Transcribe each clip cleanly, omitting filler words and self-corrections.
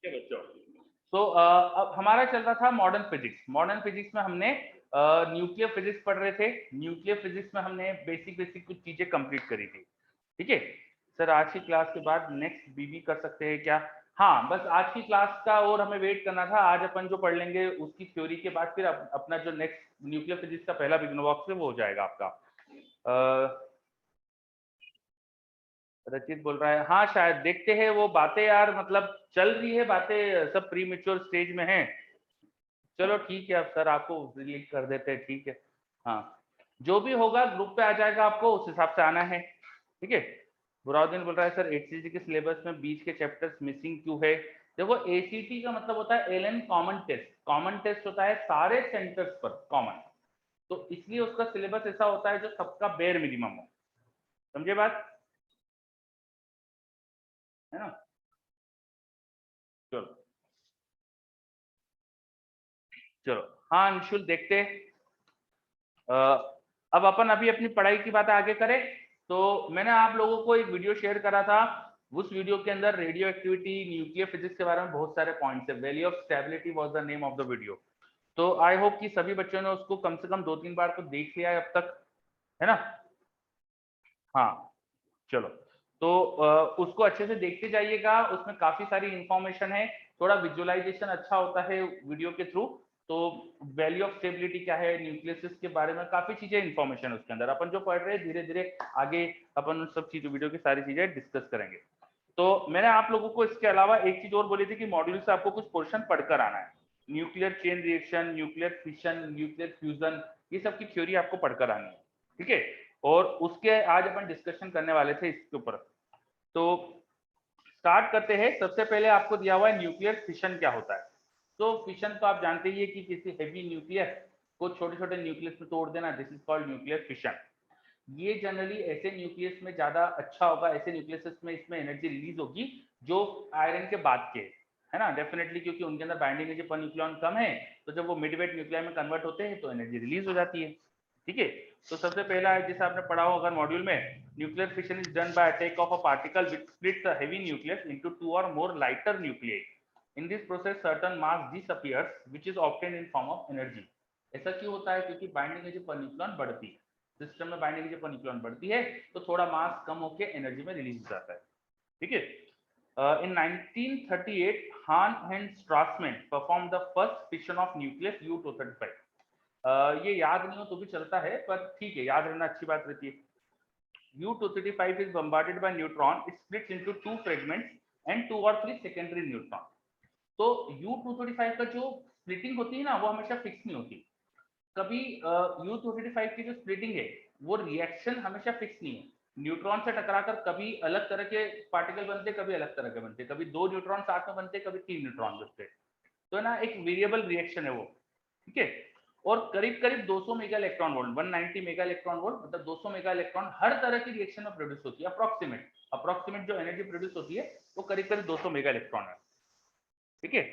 ठीक है बच्चों। तो अब हमारा चल रहा था मॉडर्न फिजिक्स। मॉडर्न फिजिक्स में हमने न्यूक्लियर फिजिक्स पढ़ रहे थे। न्यूक्लियर फिजिक्स में हमने बेसिक बेसिक कुछ चीजें कंप्लीट करी थी। ठीक है सर, आज की क्लास के बाद नेक्स्ट बीबी कर सकते हैं क्या? हाँ, बस आज की क्लास का और हमें वेट करना था। आज अपन जो पढ़ लेंगे उसकी थ्योरी के बाद फिर अपना जो नेक्स्ट न्यूक्लियर फिजिक्स का पहला बिगिनर बॉक्स है वो हो जाएगा आपका। रचित बोल रहा है हाँ शायद देखते हैं वो बातें यार, मतलब चल रही है बातें, सब प्री मेच्योर स्टेज में है। चलो ठीक है, अब सर आपको रिलीज कर देते हैं, ठीक है। हाँ, जो भी होगा ग्रुप पे आ जाएगा, आपको उस हिसाब से आना है। ठीक है। बुराउद्दीन बोल रहा है सर एचसीसी के सिलेबस में बीच के चैप्टर्स मिसिंग क्यों है? देखो एसीटी का मतलब होता है LN common test. Common test होता है सारे सेंटर्स पर कॉमन, तो इसलिए उसका सिलेबस ऐसा होता है जो सबका बेयर मिनिमम हो। समझे बात, है ना? चलो चलो, हाँ निशुल्क देखते हैं। अब अपन अभी अपनी पढ़ाई की बात आगे करें। तो मैंने आप लोगों को एक वीडियो शेयर करा था। उस वीडियो के अंदर रेडियो एक्टिविटी, न्यूक्लियर फिजिक्स के बारे में बहुत सारे पॉइंट्स है। Value of stability was the name of the video. तो आई होप कि सभी बच्चों ने उसको कम से कम 2-3 बार तो देख लिया है अब तक, है ना? हाँ, चलो। तो उसको अच्छे से देखते जाइएगा, उसमें काफी सारी इंफॉर्मेशन है। थोड़ा विजुअलाइजेशन अच्छा होता है वीडियो के थ्रू। तो वैल्यू ऑफ स्टेबिलिटी क्या है, न्यूक्लियस के बारे में काफी चीजें इंफॉर्मेशन उसके अंदर। अपन जो पढ़ रहे हैं धीरे धीरे आगे अपन उन सब चीजों, वीडियो की सारी चीजें डिस्कस करेंगे। तो मैंने आप लोगों को इसके अलावा एक चीज और बोली थी कि मॉड्यूल से आपको कुछ पोर्शन पढ़कर आना है। Nuclear chain reaction, nuclear fission, nuclear fusion, ये सब की थ्योरी आपको पढ़कर आनी है। ठीक है। और उसके आज अपन डिस्कशन करने वाले थे इसके ऊपर। तो स्टार्ट करते हैं। सबसे पहले आपको दिया हुआ है न्यूक्लियर फिशन क्या होता है। तो फिशन तो आप जानते ही है कि किसी हेवी न्यूक्लियस को छोटे छोटे न्यूक्लियस में तोड़ देना, this is called nuclear fission. ये जनरली ऐसे न्यूक्लियस में ज्यादा अच्छा होगा, ऐसे न्यूक्लियस में इसमें एनर्जी रिलीज होगी जो आयरन के बाद के, है ना? डेफिनेटली, क्योंकि उनके अंदर बाइंडिंग एनर्जी पर न्यूक्लियन कम है, तो जब वो मिडवेट न्यूक्लियर में कन्वर्ट होते हैं तो एनर्जी रिलीज हो जाती है। ठीक है। तो सबसे पहला है, जैसे आपने पढ़ा हो अगर मॉड्यूल में, nuclear fission is done by attack of a particle which splits a heavy nucleus into two or more lighter nuclei. In this process certain mass disappears which is obtained in form of energy. ऐसा क्यों होता है? क्योंकि binding energy per nucleon बढ़ती है, system में binding energy per nucleon बढ़ती है, तो थोड़ा मास कम होकर एनर्जी में रिलीज हो जाता है। ठीक है। In 1938, Hahn and Strassman performed the first fission of nucleus U-235. ये याद नहीं हो तो भी चलता है, पर ठीक है, याद रहना अच्छी बात रहती है। U-235 is bombarded by neutron, it splits into two fragments and 2 or 3 secondary neutron. तो U-235 का जो स्प्लिटिंग होती है ना, वो हमेशा फिक्स नहीं होती। कभी U-235 की जो स्प्लिटिंग है वो रिएक्शन हमेशा फिक्स नहीं है। न्यूट्रॉन से टकराकर कभी अलग तरह के पार्टिकल बनते, कभी अलग तरह के बनते, कभी 2 न्यूट्रॉन साथ में बनते, कभी 3 न्यूट्रॉन बनते। तो ना एक वेरिएबल रिएक्शन है वो। ठीक है। और करीब करीब 200 mega electron volt, 190 mega electron volt, मतलब 200 मेगा इलेक्ट्रॉन हर तरह की रिएक्शन में प्रोड्यूस होती है। अप्रोक्सीमेट अप्रोक्सीमेट जो एनर्जी प्रोड्यूस होती है वो करीब करीब 200 मेगा इलेक्ट्रॉन है। ठीक है।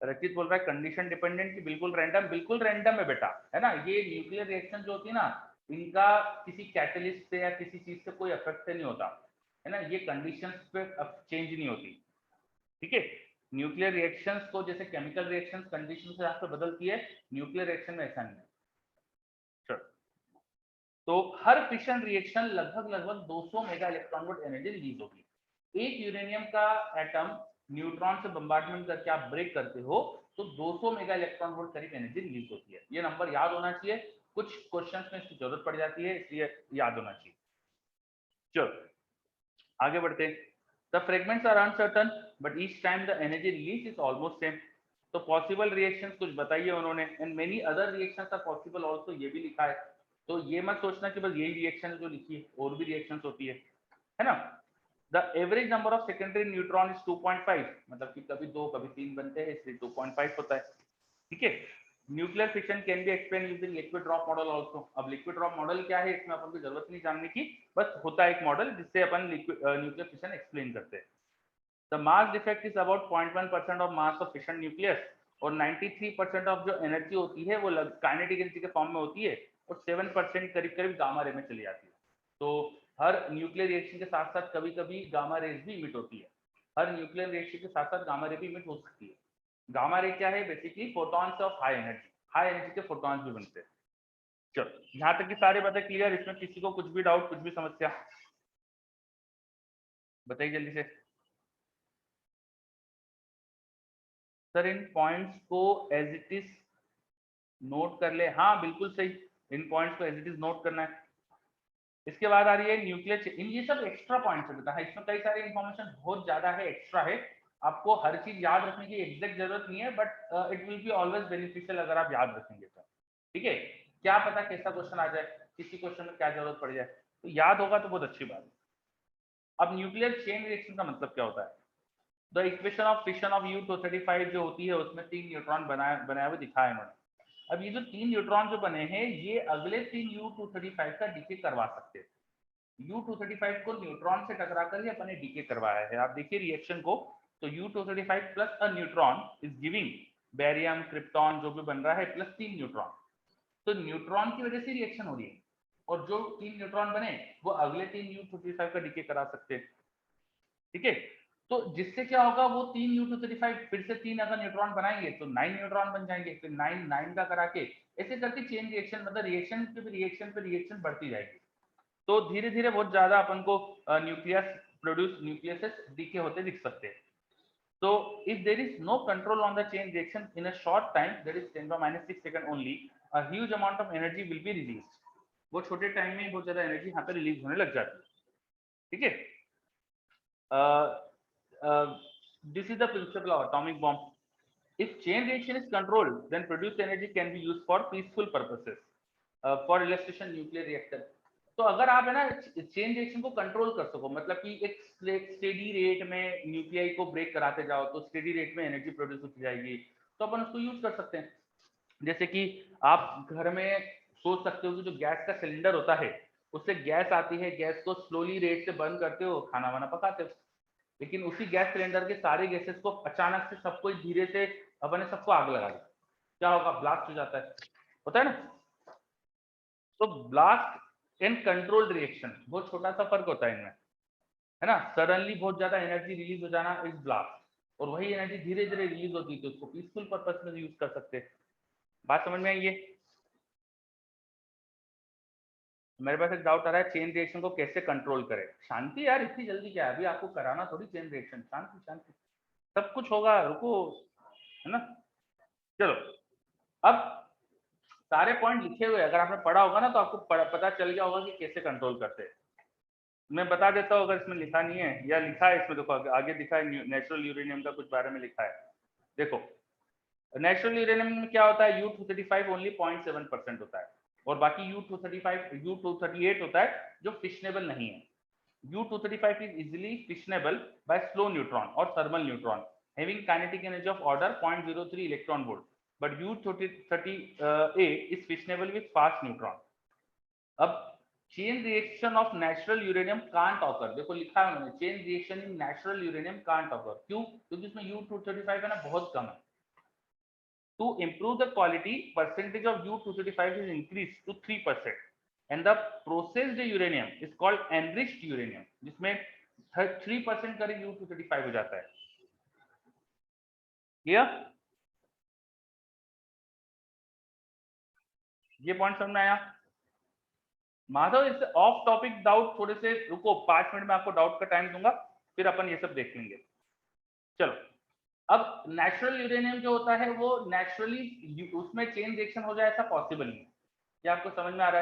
रचित बोल रहा है कंडीशन डिपेंडेंट की बिल्कुल रैंडम है बेटा, है ना? ये न्यूक्लियर रिएक्शन जो होती है ना, इनका किसी कैटलिस्ट से या किसी चीज से कोई इफेक्ट नहीं होता, है ना? ये कंडीशंस पे चेंज नहीं होती। ठीक है। न्यूक्लियर रिएक्शंस को जैसे केमिकल रिएक्शंस कंडीशन से यहाँ पे बदलती है, न्यूक्लियर रिएक्शन में ऐसा नहीं है। चलो, तो हर फिशन रिएक्शन लगभग लगभग 200 mega electron volt energy release होगी। एक यूरेनियम का एटम न्यूट्रॉन से बम्बार्डमेंट करके आप ब्रेक करते हो तो 200 मेगा इलेक्ट्रॉन वोल्ट करीब एनर्जी रिलीज होती है। ये नंबर याद होना चाहिए, कुछ क्वेश्चंस में इसकी जरूरत पड़ जाती है, इसलिए याद होना चाहिए। चलो आगे बढ़ते हैं। The fragments are uncertain but each time the energy release is almost same. तो पॉसिबल रिएक्शंस कुछ बताइए उन्होंने, and many other reactions are possible also, ये भी लिखा है। तो ये मत सोचना कि बस यही रिएक्शन जो लिखी है, और भी रिएक्शंस होती है ना? The average number of secondary neutron is 2.5, मतलब कि कभी 2 कभी 3 बनते हैं, इसलिए 2.5 होता है। ठीक है। Nuclear fission can be explain using liquid drop model also. अब लिक्विड ड्रॉप मॉडल क्या है, इसमें अपन को जरूरत नहीं जानने की, बस होता है एक मॉडल जिससे अपन न्यूक्लियर फिशन एक्सप्लेन करते हैं। The mass defect is about 0.1% of mass of fission nucleus, और 93% ऑफ जो एनर्जी होती है वो काइनेटिक एनर्जी के फॉर्म में होती है, और 7% करीब करीब गामा रे में चली जाती है। तो हर न्यूक्लियर रिएक्शन के साथ साथ कभी कभी गामा रेज भी इमिट होती है। हर न्यूक्लियर रिएक्शन के साथ साथ गामा रे भी इमिट हो सकती है। गामा रे क्या है, basically photons of high energy के फोटॉन्स भी बनते हैं। चलो यहाँ तक की सारी बातें क्लियर, इसमें किसी को कुछ भी डाउट, कुछ भी समस्या बताइए जल्दी से। सर इन पॉइंट्स को एज इट इज नोट कर ले, हाँ बिल्कुल सही, इन पॉइंट्स को एज इट इज नोट करना है। इसके बाद आ रही है न्यूक्लियर, इन ये सब एक्स्ट्रा पॉइंट्स है बेटा, इसमें कई सारी इंफॉर्मेशन बहुत ज्यादा है, एक्स्ट्रा है, आपको हर चीज याद रखने की एग्जैक्ट जरूरत नहीं है, but it will be always beneficial अगर आप याद रखेंगे तो। ठीक है, क्या पता कैसा क्वेश्चन आ जाए, किसी क्वेश्चन में क्या जरूरत पड़ जाए, तो याद होगा तो बहुत अच्छी बात है। अब न्यूक्लियर चेन रिएक्शन का मतलब क्या होता है? The equation of fission of U-235 जो होती है उसमें 3 न्यूट्रॉन बनाए हुए दिखाए इन्होंने। अब ये जो 3 न्यूट्रॉन जो बने हैं ये अगले 3 U-235 का डीके करवा सकते हैं। U-235 को न्यूट्रॉन से टकरा कर ही अपने डीके करवाया है। आप देखिए रिएक्शन को, तो U-235 plus a neutron is giving barium, krypton जो भी बन रहा है प्लस 3 न्यूट्रॉन। तो न्यूट्रॉन की वजह से रिएक्शन हो रही है और जो 3 न्यूट्रॉन बने वो अगले 3 U-235 का डीके करा सकते हैं। ठीक है, तो जिससे क्या होगा, वो 3 U-235 फिर से 3 अगर न्यूट्रॉन बनाएंगे तो 9 न्यूट्रॉन बन जाएंगे, फिर 9 का करा के ऐसे करके चेन रिएक्शन, मतलब रिएक्शन बढ़ती जाएगी। तो धीरे धीरे बहुत ज्यादा अपन को न्यूक्लियस डीके होते दिख सकते हैं। तो if there is no control on the chain reaction in a short time, that is 10⁻⁶ second only, a huge amount of energy will be released. वो छोटे टाइम में बहुत ज्यादा एनर्जी यहाँ पे रिलीज होने लग जाती है। ठीक है, this is the principle of atomic bomb. If chain reaction is controlled, then produced energy can be used for peaceful purposes. For illustration, nuclear reactor. तो अगर आप है ना चेन रिएक्शन को कंट्रोल कर सको, मतलब कि एक स्टेडी रेट में न्यूक्लियाई को ब्रेक कराते जाओ तो स्टेडी रेट में एनर्जी प्रोड्यूस होती जाएगी, तो अपन उसको यूज कर सकते हैं। जैसे कि आप घर में सोच सकते हो कि जो गैस का सिलेंडर होता है उससे गैस आती है, गैस को स्लोली रेट से बंद करते हो, खाना वाना पकाते हो, लेकिन उसी गैस सिलेंडर के सारे गैसेस को अचानक से सबको धीरे से अपने सबको आग लगा दी, क्या होगा, ब्लास्ट हो जाता है, होता है ना। तो ब्लास्ट एंड कंट्रोल्ड रिएक्शन बहुत छोटा सा फर्क होता है इनमें, है ना। सडनली बहुत ज्यादा एनर्जी रिलीज हो जाना इज ब्लास्ट, और वही एनर्जी धीरे धीरे रिलीज होती है तो उसको पीसफुल पर्पस में यूज कर सकते हैं। बात समझ में आई है? मेरे पास एक डाउट आ रहा है, चेन रिएक्शन को कैसे कंट्रोल करें? शांति यार, इतनी जल्दी क्या है, अभी आपको कराना थोड़ी चेन रिएक्शन, शांति शांति, सब कुछ होगा, रुको, है ना। चलो, अब सारे पॉइंट लिखे हुए, अगर आपने पढ़ा होगा ना तो आपको पता चल गया होगा कि कैसे कंट्रोल करते हैं। मैं बता देता हूँ अगर इसमें लिखा नहीं है, या लिखा है इसमें, देखो आगे दिखा है नेचुरल यूरेनियम का कुछ बारे में लिखा है। देखो नेचुरल यूरेनियम में क्या होता है, U-235 ओनली 0.7% होता है, और बाकी U-238 होता है जो फिशनेबल नहीं है। U-235 is easily fissionable by slow neutron or thermal neutron having kinetic energy of order 0.03 electron volt, but U-238 is fissionable with fast neutron. अब chain reaction of natural uranium can't occur, देखो लिखा है उन्होंने, chain reaction in natural uranium can't occur, क्यों? क्योंकि इसमें U-235 है ना बहुत कम है। To improve the quality, percentage of U-235 is increased to 3%, and the processed uranium is called enriched uranium, जिसमें 3% करीब U-235 हो जाता है। क्लियर? ये पॉइंट समझ में आया? माधव, इससे ऑफ टॉपिक डाउट थोड़े से रुको, 5 मिनट में आपको डाउट का टाइम दूंगा, फिर अपन ये सब देख लेंगे। चलो, अब नेचुरल यूरेनियम जो होता है वो नेचुरली उसमें चेन रिएक्शन हो जाए ऐसा पॉसिबल नहीं है। क्या आपको समझ में आ रहा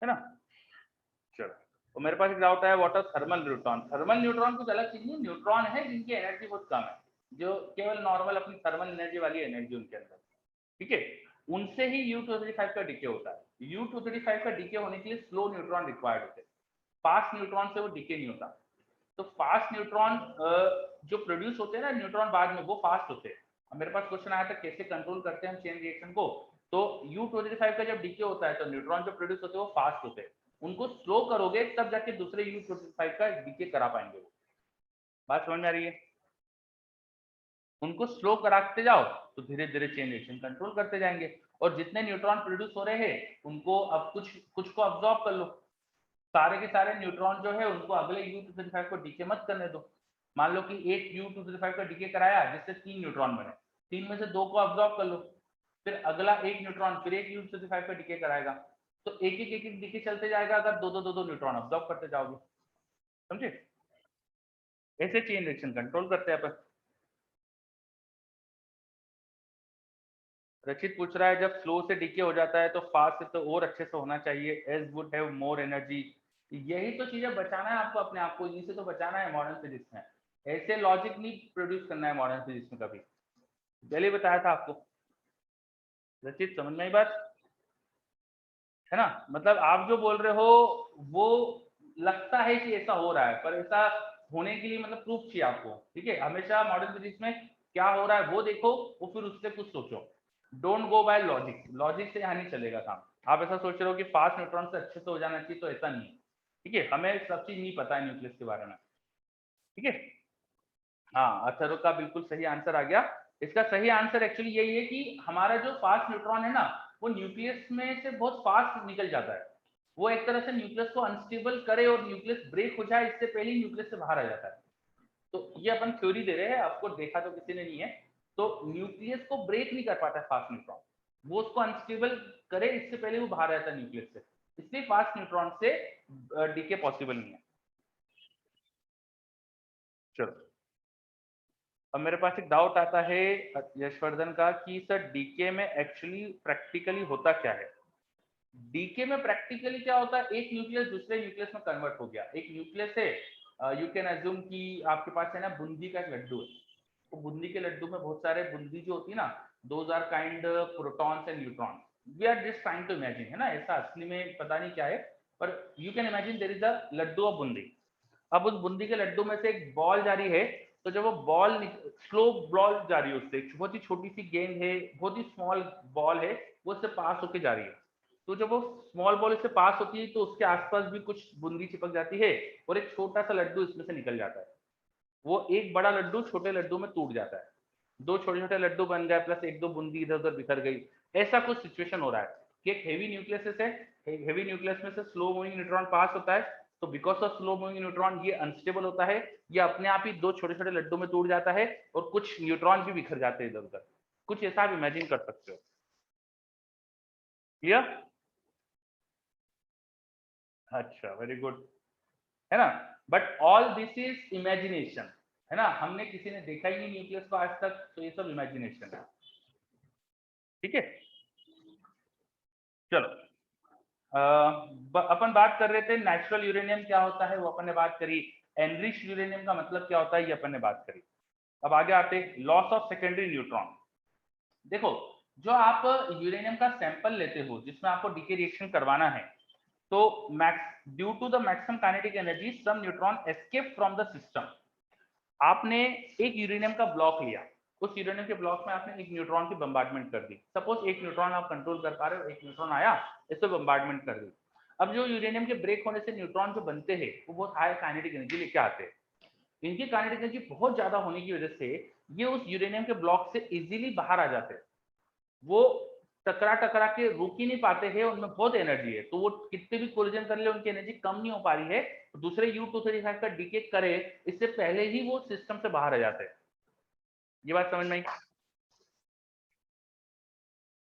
है ना? चलो, तो मेरे पास एक डाउट है, what are thermal neutron? Thermal neutron कुछ अलग चीज नहीं, न्यूट्रॉन है जिनकी एनर्जी बहुत कम है, जो केवल नॉर्मल अपनी थर्मल एनर्जी वाली एनर्जी उनके अंदर, ठीक है, उनसे ही U-235 का डीके होता है। U-235 का डीके होने के लिए स्लो न्यूट्रॉन रिक्वायर्ड होते हैं, फास्ट न्यूट्रॉन से वो डीके नहीं होता। तो फास्ट न्यूट्रॉन जो प्रोड्यूस होते हैं ना न्यूट्रॉन बाद में, वो फास्ट होते हैं। अब मेरे पास क्वेश्चन आया था कैसे कंट्रोल करते हैं हम चेन रिएक्शन को, तो U-235 का जब डीके होता है तो न्यूट्रॉन जो प्रोड्यूस होते हैं वो फास्ट होते हैं, उनको स्लो करोगे तब जाके दूसरे U-235 का डीके करा पाएंगे वो। बात समझ में आ रही है? उनको स्लो कराते जाओ तो धीरे धीरे चेन रिएक्शन कंट्रोल करते जाएंगे, और जितने न्यूट्रॉन प्रोड्यूस हो रहे हैं उनको अब कुछ को अब्सॉर्ब कर लो, सारे के सारे न्यूट्रॉन जो है उनको अगले U235 को डीके मत करने दो। मान लो कि एक U235 का डीके कराया जिससे 3 न्यूट्रॉन बने, 3 में से 2 को अब्जॉर्ब कर लो, फिर अगला एक न्यूट्रॉन फिर एक U235 का डीके कराएगा, तो एक एक डीके चलते जाएगा अगर दो न्यूट्रॉन अब्जॉर्ब करते जाओगे, समझे? ऐसे चेन रिएक्शन कंट्रोल करते हैं अपन। रचित पूछ रहा है जब स्लो से डीके हो जाता है तो फास्ट से तो और अच्छे से होना चाहिए, as would have more energy. यही तो चीजें बचाना है आपको, अपने आप को इन्हीं से तो बचाना है मॉडर्न फिजिक्स में। ऐसे लॉजिक नहीं प्रोड्यूस करना है मॉडर्न फिजिक्स में कभी, पहले बताया था आपको। रचित समझ में आई बात है ना? मतलब आप जो बोल रहे हो वो लगता है कि ऐसा हो रहा है, पर ऐसा होने के लिए मतलब प्रूफ चाहिए आपको, ठीक है? हमेशा मॉडर्न फिजिक्स में क्या हो रहा है वो देखो, वो फिर उससे कुछ सोचो। Don't go by logic, logic से यहाँ नहीं चलेगा काम। आप ऐसा सोच रहे हो कि फास्ट न्यूट्रॉन से अच्छे से हो जाना चाहिए, तो ऐसा नहीं है, ठीक है? हमें सब चीज नहीं पता है न्यूक्लियस के बारे में, ठीक है? हाँ, अथर्व का बिल्कुल सही आंसर आ गया। इसका सही आंसर एक्चुअली यही है कि हमारा जो फास्ट न्यूट्रॉन है ना, वो न्यूक्लियस में से बहुत फास्ट निकल जाता है। वो एक तरह से न्यूक्लियस को अनस्टेबल करे और न्यूक्लियस ब्रेक हो जाए, इससे पहले ही न्यूक्लियस से बाहर आ जाता है। तो ये अपन थ्योरी दे रहे हैं, आपको देखा तो किसी ने नहीं है। तो न्यूक्लियस को ब्रेक नहीं कर पाता फास्ट न्यूट्रॉन, वो उसको अनस्टेबल करे इससे पहले वो बाहर आता है न्यूक्लियस से, इसलिए फास्ट न्यूट्रॉन से डीके पॉसिबल नहीं है। चलो, अब मेरे पास एक डाउट आता है यशवर्धन का कि सर डीके में एक्चुअली प्रैक्टिकली होता क्या है? डीके में प्रैक्टिकली क्या होता है, एक न्यूक्लियस दूसरे न्यूक्लियस में कन्वर्ट हो गया। एक न्यूक्लियस है, यू कैन अज्यूम कि आपके पास है ना बूंदी का एक लड्डू है, तो बूंदी के लड्डू में बहुत सारे बूंदी जो होती है ना, those are kind protons and neutrons. We are just trying to imagine, है ना, ऐसा असली में पता नहीं क्या है, पर you can imagine there is a laddoo of boondi. अब उस बूंदी के लड्डू में से एक बॉल जा रही है, तो जब वो बॉल स्लो बॉल जा रही है, उससे बहुत ही छोटी सी गेंद है, बहुत ही स्मॉल बॉल है, वो उससे पास होके जा रही है। तो जब वो स्मॉल बॉल इससे पास होती है तो उसके आसपास भी कुछ बूंदी चिपक जाती है और एक छोटा सा लड्डू इसमें से निकल जाता है। वो एक बड़ा लड्डू छोटे लड्डू में टूट जाता है, दो छोटे छोटे लड्डू बन गए प्लस एक दो बूंदी इधर उधर बिखर गई। ऐसा कुछ सिचुएशन हो रहा है कि एक हेवी न्यूक्लियस है, हेवी न्यूक्लियस में से स्लो मूविंग न्यूट्रॉन पास होता है, तो because of slow moving neutron ये अनस्टेबल होता है, ये अपने आप ही दो छोटे छोटे लड्डू में टूट जाता है और कुछ न्यूट्रॉन भी बिखर जाते हैं इधर उधर। कुछ ऐसा आप इमेजिन कर सकते हो, क्लियर? अच्छा, वेरी गुड, है ना? But all this is imagination, है ना? हमने किसी ने देखा ही नहीं न्यूक्लियस को आज तक, तो ये सब इमेजिनेशन है, ठीक है? चलो, अपन बात कर रहे थे नेचुरल यूरेनियम क्या होता है, वो अपन ने बात करी। एनरिच यूरेनियम का मतलब क्या होता है, ये अपन ने बात करी। अब आगे आते लॉस ऑफ सेकेंडरी न्यूट्रॉन। देखो, जो आप यूरेनियम का सैंपल लेते हो जिसमें आपको डीके रिएक्शन करवाना है, तो max due to the maximum kinetic energy some neutron escape from the system. आपने एक यूरेनियम का ब्लॉक लिया, उस यूरेनियम के ब्लॉक में आपने एक न्यूट्रॉन की बम्बार्डमेंट कर दी। सपोज एक न्यूट्रॉन आप कंट्रोल कर पा रहे हो, एक न्यूट्रॉन आया, इससे बम्बार्डमेंट कर दी। अब जो यूरेनियम के ब्रेक होने से न्यूट्रॉन जो बनते हैं वो बहुत हाई काइनेटिक एनर्जी लेके आते हैं। इनकी काइनेटिक एनर्जी बहुत ज्यादा होने की वजह से ये उस यूरेनियम के ब्लॉक से इजीली बाहर आ जाते हैं। वो टकरा टकरा के रुक ही नहीं पाते हैं, उनमें बहुत एनर्जी है, तो वो कितने भी कोलिजन कर ले उनकी एनर्जी कम नहीं हो पा रही है। दूसरे U235 का डीके करे इससे पहले ही वो सिस्टम से बाहर आ जाते हैं। ये बात समझ में आई?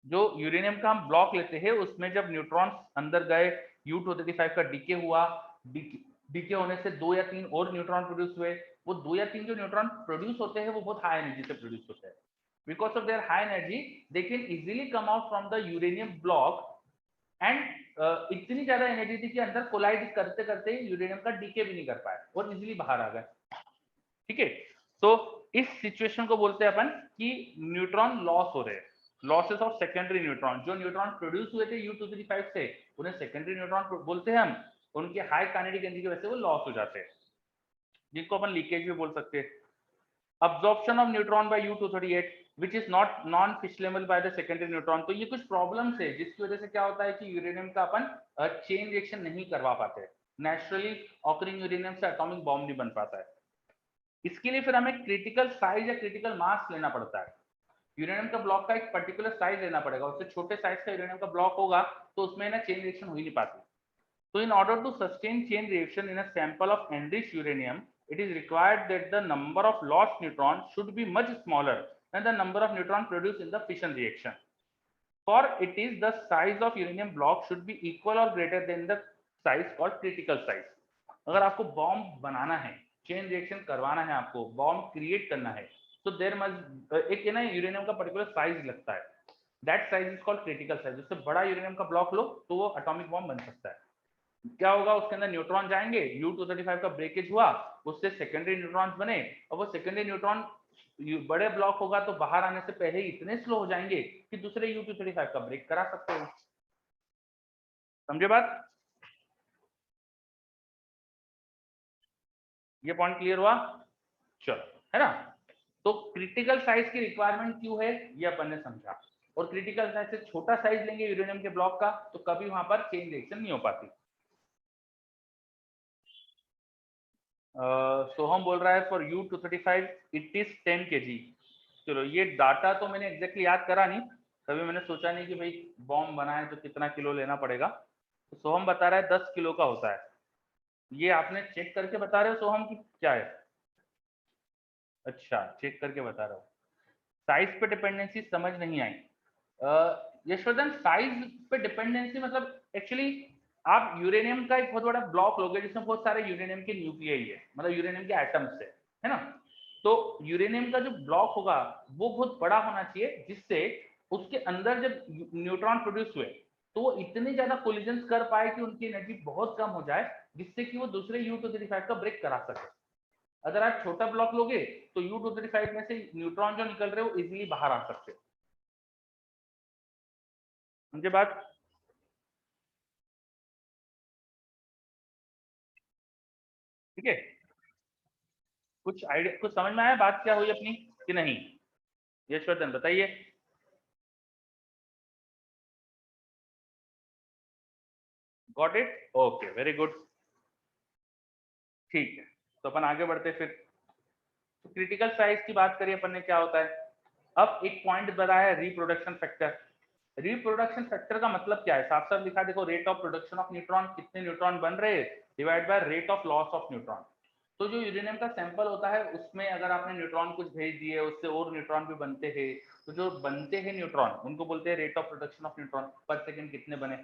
जो यूरेनियम का हम ब्लॉक लेते हैं उसमें जब न्यूट्रॉन्स अंदर गए, U235 का डीके हुआ, डीके होने से 2 या 3 और न्यूट्रॉन प्रोड्यूस हुए। वो 2 या 3 जो न्यूट्रॉन प्रोड्यूस होते हैं वो बहुत हाई एनर्जी से प्रोड्यूस होते हैं। Because of their high energy they can easily come out from the uranium block and इतनी ज्यादा एनर्जी थी कि अंदर कोलाइड करते करते यूरेनियम का डीके भी नहीं कर पाए और इजीली बाहर आ गए, ठीक है? तो इस सिचुएशन को बोलते हैं अपन कि न्यूट्रॉन लॉस हो रहे हैं, लॉसेस ऑफ सेकेंडरी न्यूट्रॉन। जो न्यूट्रॉन प्रोड्यूस हुए थे U235 से उन्हें सेकेंडरी न्यूट्रॉन बोलते हैं हम, उनके हाई काइनेटिक एनर्जी की वजह से वो लॉस हो जाते हैं, जिनको अपन लीकेज भी बोल सकते हैं। Absorption of neutron by U238 which is not non fissionable by the secondary neutron. तो ये कुछ प्रॉब्लम्स है जिसकी वजह से क्या होता है कि यूरेनियम का अपन चेन रिएक्शन नहीं करवा पाते, नेचुरली ऑकरिंग यूरेनियम से एटॉमिक बॉम्ब नहीं बन पाता है। इसके लिए फिर हमें क्रिटिकल साइज या क्रिटिकल मास लेना पड़ता है। यूरेनियम का ब्लॉक का एक पर्टिकुलर साइज लेना पड़ेगा, उससे छोटे साइज का यूरेनियम का ब्लॉक होगा तो उसमें ना चेन रिएक्शन हो ही नहीं पाती। So in order to sustain chain reaction in a sample of enriched uranium, it is required that the number of lost neutrons should be much smaller than the number of neutrons produced in the fission reaction. For it is the size of uranium block should be equal or greater than the size called critical size. अगर आपको bomb बनाना है, chain reaction करवाना है, आपको bomb create करना है, तो there must एक ना यूरेनियम का पर्टिकुलर साइज लगता है, that size is called critical size. उससे बड़ा यूरेनियम का ब्लॉक लो तो वो एटॉमिक बॉम्ब बन सकता है. क्या होगा, उसके अंदर न्यूट्रॉन जाएंगे, U-235 का ब्रेकेज हुआ, उससे सेकेंडरी न्यूट्रॉन्स बने, और वो सेकेंडरी न्यूट्रॉन बड़े ब्लॉक होगा तो बाहर आने से पहले ही इतने स्लो हो जाएंगे कि दूसरे U-235 का ब्रेक करा सकते हो. समझे बात? ये पॉइंट क्लियर हुआ? चलो, है ना. तो क्रिटिकल साइज की रिक्वायरमेंट क्यों है ये अपन ने समझा. और क्रिटिकल साइज से छोटा साइज लेंगे यूरेनियम के ब्लॉक का तो कभी वहां पर चेन रिएक्शन नहीं हो पाती. सोहम बोल रहा है for U-235 it is 10 kg. चलो, ये डाटा तो मैंने एग्जैक्टली याद करा नहीं, कभी मैंने सोचा नहीं कि भाई बॉम्ब बनाए तो कितना किलो लेना पड़ेगा. तो सोहम बता रहा है 10 किलो का होता है. ये आपने चेक करके बता रहे हो सोहम की क्या है? अच्छा, चेक करके बता रहे हो. साइज पे डिपेंडेंसी समझ नहीं आई. यशवर्धन, साइज पे डिपेंडेंसी मतलब एक्चुअली आप यूरेनियम का एक बहुत बड़ा ब्लॉक लोगे जिसमें बहुत सारे यूरेनियम के न्यूक्लियाई है, मतलब यूरेनियम के एटम्स है ना. तो यूरेनियम का जो ब्लॉक होगा वो बहुत बड़ा होना चाहिए जिससे उसके अंदर जब न्यूट्रॉन प्रोड्यूस हुए तो वो इतने ज्यादा कोलिजन कर पाए कि उनकी एनर्जी बहुत कम हो जाए जिससे कि वो दूसरे U-235 का ब्रेक करा सके. अगर आप छोटा ब्लॉक लोगे तो U-235 में से न्यूट्रॉन जो निकल रहे हो इजीली बाहर आ सकते हो. मुझे बात ठीक है? कुछ आइडिया, कुछ समझ में आया बात क्या हुई अपनी कि नहीं? यशवर्धन बताइए. Got it? Okay, very good. ठीक है, तो अपन आगे बढ़ते फिर. तो क्रिटिकल साइज की बात करिए अपन ने, क्या होता है. अब एक पॉइंट बताया है रिप्रोडक्शन फैक्टर. रिप्रोडक्शन फैक्टर का मतलब क्या है? साफ साफ लिखा देखो, rate of production of neutron, कितने न्यूट्रॉन बन रहे divide by rate of loss of neutron. तो जो यूरेनियम का सैंपल होता है उसमें अगर आपने न्यूट्रॉन कुछ भेज दिए उससे और न्यूट्रॉन भी बनते हैं, तो जो बनते हैं न्यूट्रॉन उनको बोलते हैं rate of production of neutron. पर सेकंड कितने बने.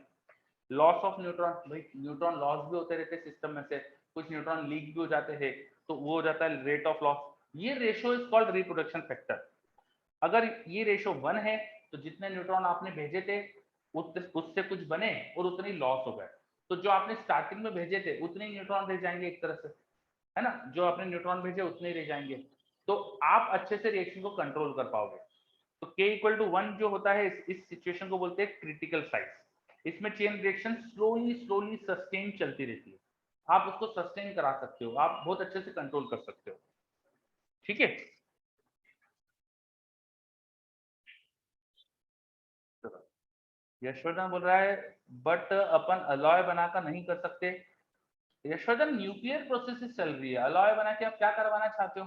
लॉस ऑफ न्यूट्रॉन, भाई न्यूट्रॉन लॉस भी होते रहते हैं सिस्टम में से, कुछ न्यूट्रॉन लीक भी हो जाते हैं, तो वो हो जाता है रेट ऑफ लॉस. ये ratio is called reproduction factor. अगर ये रेशो 1 है तो जितने न्यूट्रॉन आपने भेजे थे उससे कुछ बने और उतने ही लॉस हो गए. तो जो आपने स्टार्टिंग में भेजे थे उतने ही न्यूट्रॉन रह जाएंगे एक तरह से, है ना. जो आपने न्यूट्रॉन भेजे उतने ही रह जाएंगे, तो आप अच्छे से रिएक्शन को कंट्रोल कर पाओगे. तो K=1 जो होता है इस सिचुएशन को बोलते हैं क्रिटिकल साइज. इसमें chain reaction slowly slowly sustain चलती रहती है. आप उसको सस्टेन करा सकते हो, आप बहुत अच्छे से कंट्रोल कर सकते हो. ठीक है. यशवर्धन बोल रहा है बट अपन अलॉय बनाकर नहीं कर सकते. यशवर्धन, न्यूक्लियर प्रोसेस चल रही है, अलॉय बना के आप क्या करवाना चाहते हो?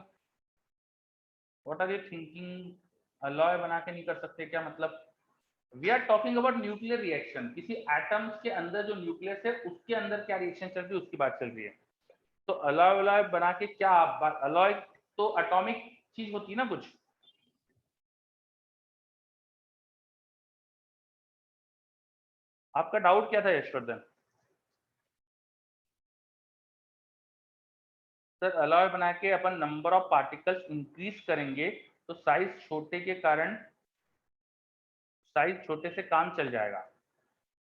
What are you thinking? Alloy बना के नहीं कर सकते क्या मतलब? We are talking about nuclear reaction. किसी एटम्स के अंदर जो न्यूक्लियस है उसके अंदर क्या रिएक्शन चल रही है उसकी बात चल रही है. तो अलॉय अलॉय बना के क्या आप, अलॉय तो एटॉमिक चीज होती है ना कुछ. आपका डाउट क्या था यशवर्धन? सर, अलॉय बना के अपन नंबर ऑफ पार्टिकल्स इंक्रीज करेंगे तो साइज छोटे से काम चल जाएगा.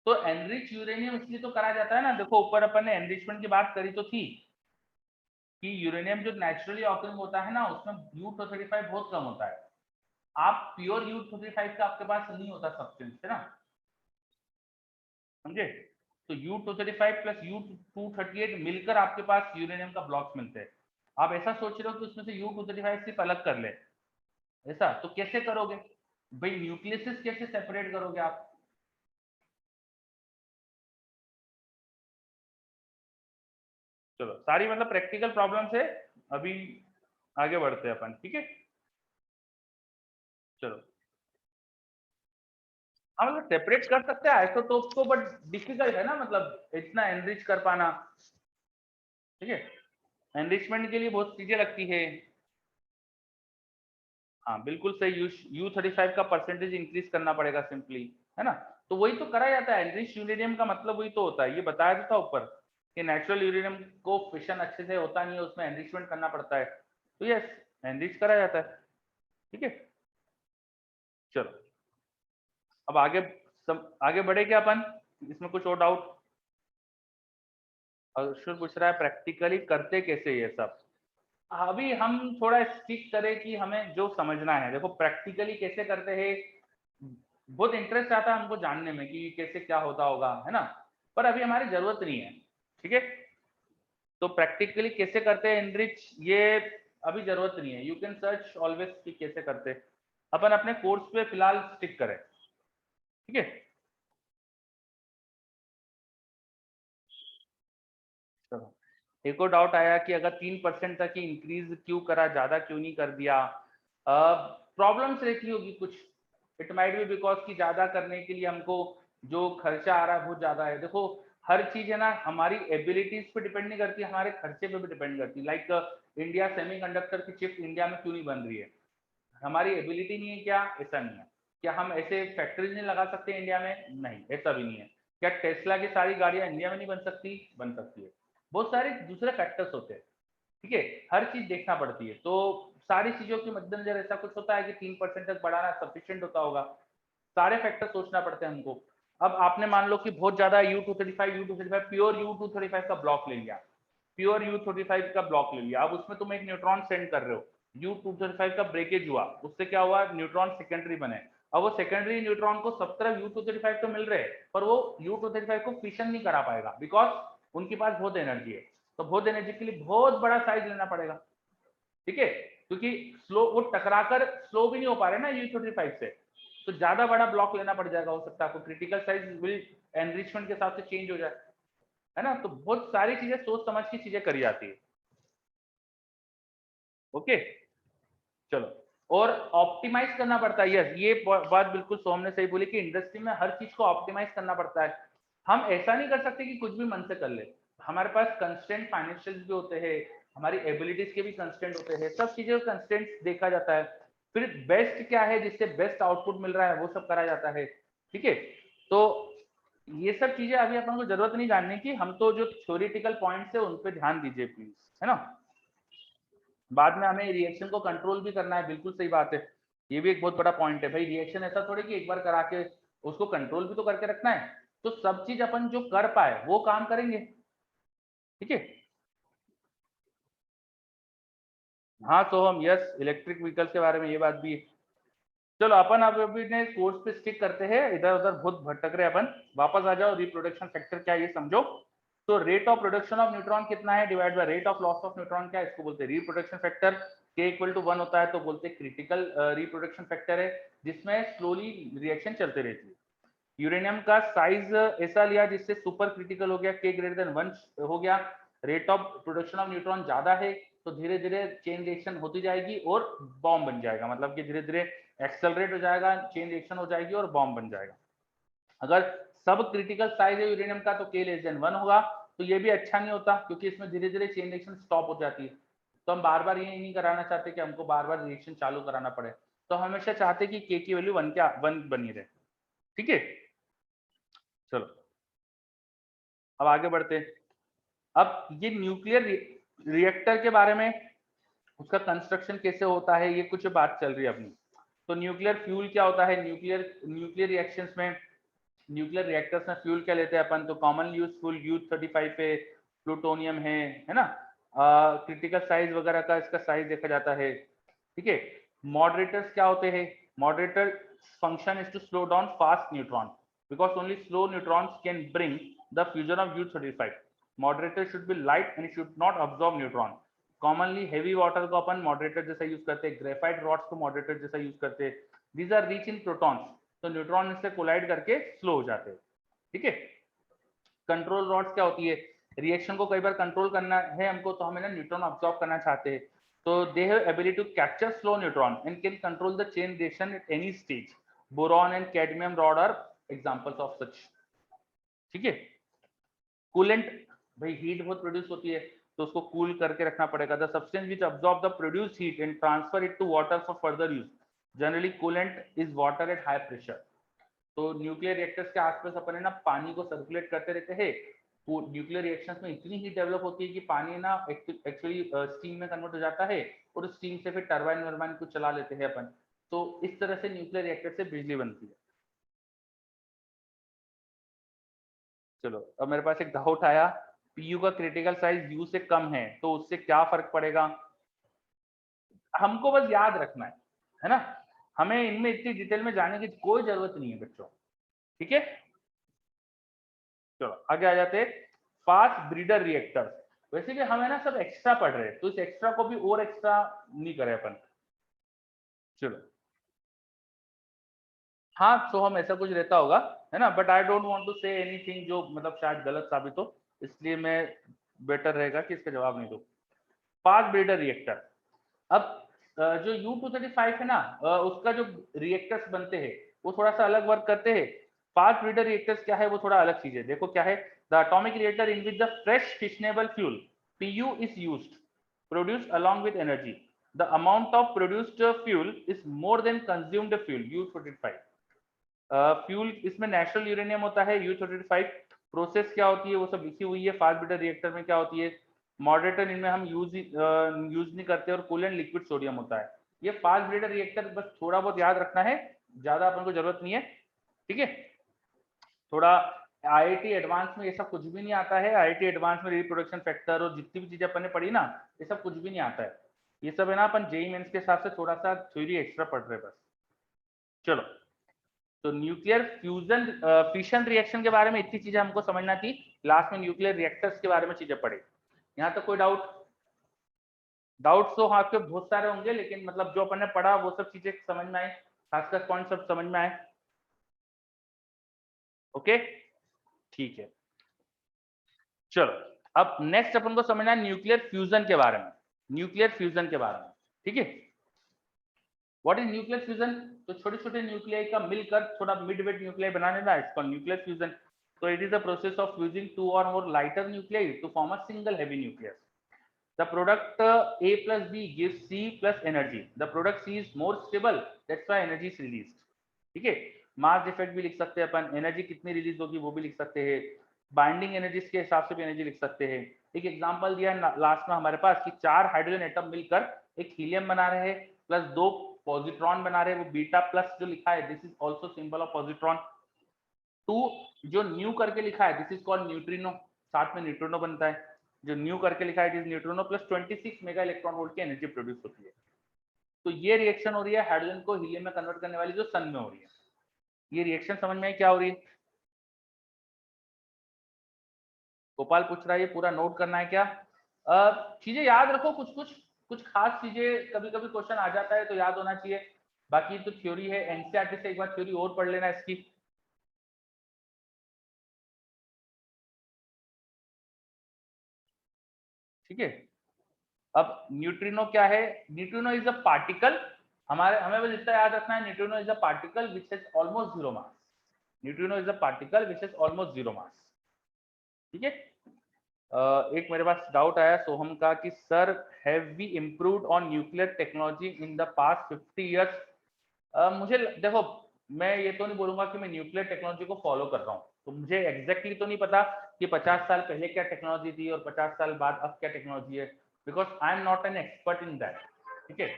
तो एनरिच यूरेनियम इसलिए तो करा जाता है ना. देखो, ऊपर अपन ने एनरिचमेंट की बात करी तो थी कि यूरेनियम जो नेचुरली ऑकरिंग होता है ना उसमें U-235 बहुत कम होता है. आप प्योर U-235 का आपके पास नहीं होता सब्सटेंस, है ना. समझे? तो U-235 प्लस U-238 मिलकर आपके पास यूरेनियम का ब्लॉक्स मिलते हैं. आप ऐसा सोच रहे हो कि उसमें से U-235 सिर्फ अलग कर ले, ऐसा तो कैसे करोगे भाई? न्यूक्लियस कैसे सेपरेट करोगे आप? चलो, सारी मतलब प्रैक्टिकल प्रॉब्लम है. अभी आगे बढ़ते हैं अपन. ठीक है, चलो. हाँ मतलब सेपरेट कर सकते हैं आइसोटोप को, बट डिफिकल्ट है ना, मतलब इतना एनरिच कर पाना। ठीक है, एनरिचमेंट के लिए बहुत चीजें लगती है। हाँ बिल्कुल सही, U35 का परसेंटेज इंक्रीज करना पड़ेगा सिंपली, है ना। तो वही तो करा जाता है, एनरिच यूरेनियम का मतलब वही तो होता है, ये बताया तो था ऊपर कि नेचुरल यूरेनियम को फिशन अच्छे से होता नहीं है, उसमें एनरिचमेंट करना पड़ता है। तो यस, एनरिच करा जाता है। ठीक है, चलो अब आगे, सब आगे बढ़े क्या अपन, इसमें कुछ और डाउट? अशुर पूछ रहा है प्रैक्टिकली करते कैसे ये सब। अभी हम थोड़ा स्टिक करें कि हमें जो समझना है, देखो प्रैक्टिकली कैसे करते हैं, बहुत इंटरेस्ट आता है हमको जानने में कि कैसे क्या होता होगा, है ना, पर अभी हमारी जरूरत नहीं है। ठीक है, तो प्रैक्टिकली कैसे करते हैं एनरिच, ये अभी जरूरत नहीं है। यू कैन सर्च ऑलवेज कि कैसे करते, अपन अपने कोर्स पे फिलहाल स्टिक करें। ठीक है, चलो एक और डाउट आया कि अगर 3% तक ही इंक्रीज क्यों करा, ज्यादा क्यों नहीं कर दिया। प्रॉब्लम्स रहती होगी कुछ, इट माइट बी बिकॉज कि ज्यादा करने के लिए हमको जो खर्चा आ रहा है बहुत ज्यादा है। देखो हर चीज है ना हमारी एबिलिटीज पे डिपेंड नहीं करती, हमारे खर्चे पे भी डिपेंड करती है। लाइक इंडिया सेमीकंडक्टर की चिप इंडिया में क्यों नहीं बन रही है, हमारी एबिलिटी नहीं है क्या? ऐसा नहीं है। क्या हम ऐसे फैक्ट्रीज नहीं लगा सकते इंडिया में? नहीं, ऐसा भी नहीं है। क्या टेस्ला की सारी गाड़ियां इंडिया में नहीं बन सकती? बन सकती है। बहुत सारे दूसरे फैक्टर्स होते हैं। ठीक है, हर चीज देखना पड़ती है। तो सारी चीजों के मद्देनजर ऐसा कुछ होता है कि 3% तक बढ़ाना सफिशियंट होता होगा। सारे फैक्टर सोचना पड़ते हैं हमको। अब आपने मान लो कि बहुत ज्यादा U235 प्योर U235 का ब्लॉक ले लिया, प्योर U35 का ब्लॉक ले लिया, अब उसमें तुम एक न्यूट्रॉन सेंड कर रहे हो, U235 का ब्रेकेज हुआ, उससे क्या हुआ, न्यूट्रॉन सेकेंडरी बने। अब वो सेकेंडरी न्यूट्रॉन को 17 U235 तो मिल रहे हैं, पर वो U235 को फिशन नहीं करा पाएगा बिकॉज उनके पास बहुत एनर्जी है। तो बहुत एनर्जी के लिए बहुत बड़ा साइज लेना पड़ेगा। ठीक है, क्योंकि स्लो वो टकराकर स्लो भी नहीं हो पा रहे ना U235 से, तो ज्यादा बड़ा ब्लॉक लेना पड़ जाएगा। हो सकता है आपको क्रिटिकल साइज विल एनरिचमेंट के हिसाब से चेंज हो जाए, है ना। तो बहुत सारी चीजें सोच समझ की चीजें करी जाती है। ओके, चलो, और ऑप्टिमाइज करना पड़ता है। यस, ये बात बिल्कुल सोम ने सही बोली कि इंडस्ट्री में हर चीज को ऑप्टिमाइज करना पड़ता है। हम ऐसा नहीं कर सकते कि कुछ भी मन से कर ले, हमारे पास कंस्टेंट फाइनेंशियल भी होते हैं, हमारी एबिलिटीज के भी कंस्टेंट होते हैं, सब चीजें कंस्टेंट देखा जाता है। फिर बेस्ट क्या है जिससे बेस्ट आउटपुट मिल रहा है वो सब करा जाता है। ठीक है, तो ये सब चीजें अभी अपन को जरूरत नहीं जानने की, हम तो जो थ्योरेटिकल पॉइंट्स है उन पे ध्यान दीजिए प्लीज, है ना। बाद में हमें रिएक्शन को कंट्रोल भी करना है, बिल्कुल सही बात है। ये भी एक बहुत बड़ा पॉइंट है भाई, रिएक्शन ऐसा थोड़ी कि एक बार करा के उसको कंट्रोल भी तो करके रखना है। तो सब चीज अपन जो कर पाए वो काम करेंगे। ठीक है, हाँ तो हम यस इलेक्ट्रिक व्हीकल्स के बारे में ये बात भी है। चलो अपन अब अपने कोर्स पे स्टिक करते हैं, इधर उधर बहुत भटक रहे अपन। वापस आ जाओ, रिप्रोडक्शन फैक्टर क्या है ये समझो। तो rate of production of neutron कितना है divide by rate of loss of neutron, क्या है इसको बोलते हैं रिप्रोडक्शन फैक्टर। के इक्वल टू 1 होता है तो बोलते हैं क्रिटिकल रिप्रोडक्शन फैक्टर है, जिसमें स्लोली रिएक्शन चलते रहती है। यूरेनियम का साइज ऐसा लिया जिससे सुपर क्रिटिकल हो गया, के ग्रेटर देन 1 हो गया। Rate of production of neutron ज्यादा है तो धीरे धीरे चेन रिएक्शन होती जाएगी और बॉम्ब बन जाएगा, मतलब कि धीरे धीरे एक्सेलरेट हो जाएगा, चेन रिएक्शन हो जाएगी और बॉम्ब बन जाएगा। अगर सब क्रिटिकल साइज है यूरेनियम का तो के लेस देन 1 होगा, तो ये भी अच्छा नहीं होता क्योंकि इसमें धीरे धीरे चेन रिएक्शन स्टॉप हो जाती है। तो हम बार बार ये नहीं कराना चाहते कि हमको बार बार रिएक्शन चालू कराना पड़े, तो हमेशा चाहते कि के की वैल्यू 1 बनी रहे। ठीक है, चलो अब आगे बढ़ते हैं। अब ये न्यूक्लियर रिएक्टर के बारे में, उसका कंस्ट्रक्शन कैसे होता है, ये कुछ बात चल रही है अपनी। तो न्यूक्लियर फ्यूल क्या होता है, न्यूक्लियर न्यूक्लियर रिएक्शंस में, न्यूक्लियर रिएक्टर्स में फ्यूल क्या लेते हैं अपन, तो कॉमन यूज फ्यूल U35 पे प्लूटोनियम है ना। क्रिटिकल साइज वगैरह का इसका साइज देखा जाता है। ठीक है, मॉडरेटर्स क्या होते हैं, moderator function is to slow down fast neutron because only slow neutrons can bring the fusion of U35। Moderator should be light and should not absorb neutron. Commonly heavy water को अपन moderator जैसा use करते हैं, graphite rods को moderator जैसा use करते हैं। These are rich in protons, तो न्यूट्रॉन इससे कोलाइड करके स्लो हो जाते हैं। ठीक है, कंट्रोल रॉड्स क्या होती है, रिएक्शन को कई बार कंट्रोल करना है हमको, तो हमें ना न्यूट्रॉन अब्सॉर्ब करना चाहते हैं, तो they have ability to capture slow neutron and can control the chain reaction at any stage. Boron and cadmium rod are examples of such. ठीक है, कूलेंट, भाई हीट बहुत प्रोड्यूस होती है तो उसको कूल करके रखना पड़ेगा। The substance which absorb the produced heat and transfer it to water for further use, generally coolant is water at high pressure. तो न्यूक्लियर रिएक्टर्स के आसपास अपन है ना पानी को सर्कुलेट करते रहते हैं। न्यूक्लियर रिएक्शंस में इतनी हीट डेवलप होती है कि पानी ना एक्चुअली स्टीम में कन्वर्ट हो जाता है और उस स्टीम से फिर टरबाइन वर्बाइन को चला लेते हैं अपन। तो इस तरह से न्यूक्लियर रिएक्टर से बिजली बनती है। चलो अब मेरे पास एक डाउट आया, पीयू का क्रिटिकल साइज यू से कम है तो उससे क्या फर्क पड़ेगा? हमको बस याद रखना है ना, हमें इनमें इतनी डिटेल में जाने की कोई जरूरत नहीं है बच्चों। ठीक है, चलो आगे आ जाते हैं। फास्ट ब्रीडर रिएक्टर, वैसे भी हमें ना सब एक्स्ट्रा पढ़ रहे हैं तो इस एक्स्ट्रा को भी और एक्स्ट्रा नहीं करे अपन। चलो हाँ, तो हम ऐसा कुछ रहता होगा है ना, but I don't want to say anything जो मतलब शायद गलत साबित हो, इसलिए मैं बेटर रहेगा कि इसका जवाब नहीं दूं। फास्ट ब्रीडर रिएक्टर, अब जो U-235 है ना, उसका जो रिएक्टर्स बनते हैं वो थोड़ा सा अलग वर्क करते हैं। फास्ट ब्रीडर रिएक्टर्स क्या है, वो थोड़ा अलग चीज है। देखो क्या है, the atomic reactor in which the fresh fissionable fuel PU is used, produced along with energy, the amount of produced fuel is more than consumed fuel U-235। Fuel इसमें नेचुरल यूरेनियम होता है U-235। प्रोसेस क्या होती है वो सब लिखी हुई है। फास्ट ब्रीडर रिएक्टर में क्या होती है, मॉडरेटर इनमें हम यूज नहीं करते और कूलेंट लिक्विड सोडियम होता है। ये फास्ट ब्रीडर रिएक्टर बस थोड़ा बहुत याद रखना है, ज्यादा अपन को जरूरत नहीं है। ठीक है, थोड़ा IIT एडवांस में ये सब कुछ भी नहीं आता है। IIT एडवांस में रिप्रोडक्शन फैक्टर और जितनी भी चीजें अपन ने पढ़ी ना, ये सब कुछ भी नहीं आता है। ये सब है ना अपन जेईई मेंस के हिसाब से थोड़ा सा थ्योरी एक्स्ट्रा पढ़ रहे बस। चलो, तो न्यूक्लियर फ्यूजन फिशन रिएक्शन के बारे में इतनी चीजें हमको समझना थी। लास्ट में न्यूक्लियर रिएक्टर्स के बारे में चीजें पढ़े। यहाँ तक कोई डाउट? डाउट्स तो आपके बहुत सारे होंगे, लेकिन मतलब जो अपन ने पढ़ा वो सब चीजें समझ में आए, खासकर पॉइंट सब समझ में आए। ओके ठीक है, चलो अब नेक्स्ट अपन को समझना है न्यूक्लियर फ्यूजन के बारे में। न्यूक्लियर फ्यूजन के बारे में, ठीक है। What is nuclear fusion? तो छोटे छोटे न्यूक्लियाई का मिलकर थोड़ा मिड वेट न्यूक्लियाई बनाने का, it's called nuclear fusion. So it is a process of fusing two or more lighter nuclei to form a single heavy nucleus. The product A plus B gives C plus energy. The product C is more stable, that's why energy is released. ठीक है, मास effect भी लिख सकते हैं अपन, energy कितनी release होगी वो भी लिख सकते हैं, बाइंडिंग एनर्जीज के हिसाब से भी एनर्जी लिख सकते हैं। एक एग्जांपल दिया है लास्ट में हमारे पास कि 4 हाइड्रोजन एटम मिलकर एक हीलियम बना रहे हैं प्लस 2 पॉजिट्रॉन बना रहे हैं, वो बीटा प्लस जो लिखा है this is also symbol of positron. 2 जो न्यू करके लिखा है दिस इज कॉल्ड न्यूट्रिनो, साथ में न्यूट्रिनो बनता है। जो न्यू करके लिखा है it is neutrino plus 26 mega electron volt की एनर्जी प्रोड्यूस होती है। तो ये रिएक्शन हो रही है हाइड्रोजन को हीलियम में कन्वर्ट करने वाली जो सन में हो रही है। ये रिएक्शन समझ में क्या हो रही है? गोपाल पूछ रहा है ये पूरा नोट करना है क्या? चीजें याद रखो, कुछ कुछ कुछ खास चीजें कभी कभी क्वेश्चन आ जाता है तो याद होना चाहिए। बाकी तो थ्योरी है, एनसीईआरटी से एक बार थ्योरी और पढ़ लेना इसकी। ठीक है, अब न्यूट्रिनो क्या है? न्यूट्रिनो इज अ पार्टिकल, हमें बस इतना याद रखना है, neutrino is a particle which has almost zero mass. Neutrino is a particle which has almost zero mass. ठीक है, एक मेरे पास डाउट आया सोहम का कि sir have we improved on nuclear technology in the past 50 years. मुझे देखो, मैं ये तो नहीं बोलूंगा कि मैं न्यूक्लियर टेक्नोलॉजी को फॉलो कर रहा हूँ, तो मुझे एग्जैक्टली तो नहीं पता कि 50 साल पहले क्या टेक्नोलॉजी थी और 50 साल बाद अब क्या टेक्नोलॉजी है, because I am not an expert in that. ठीक है,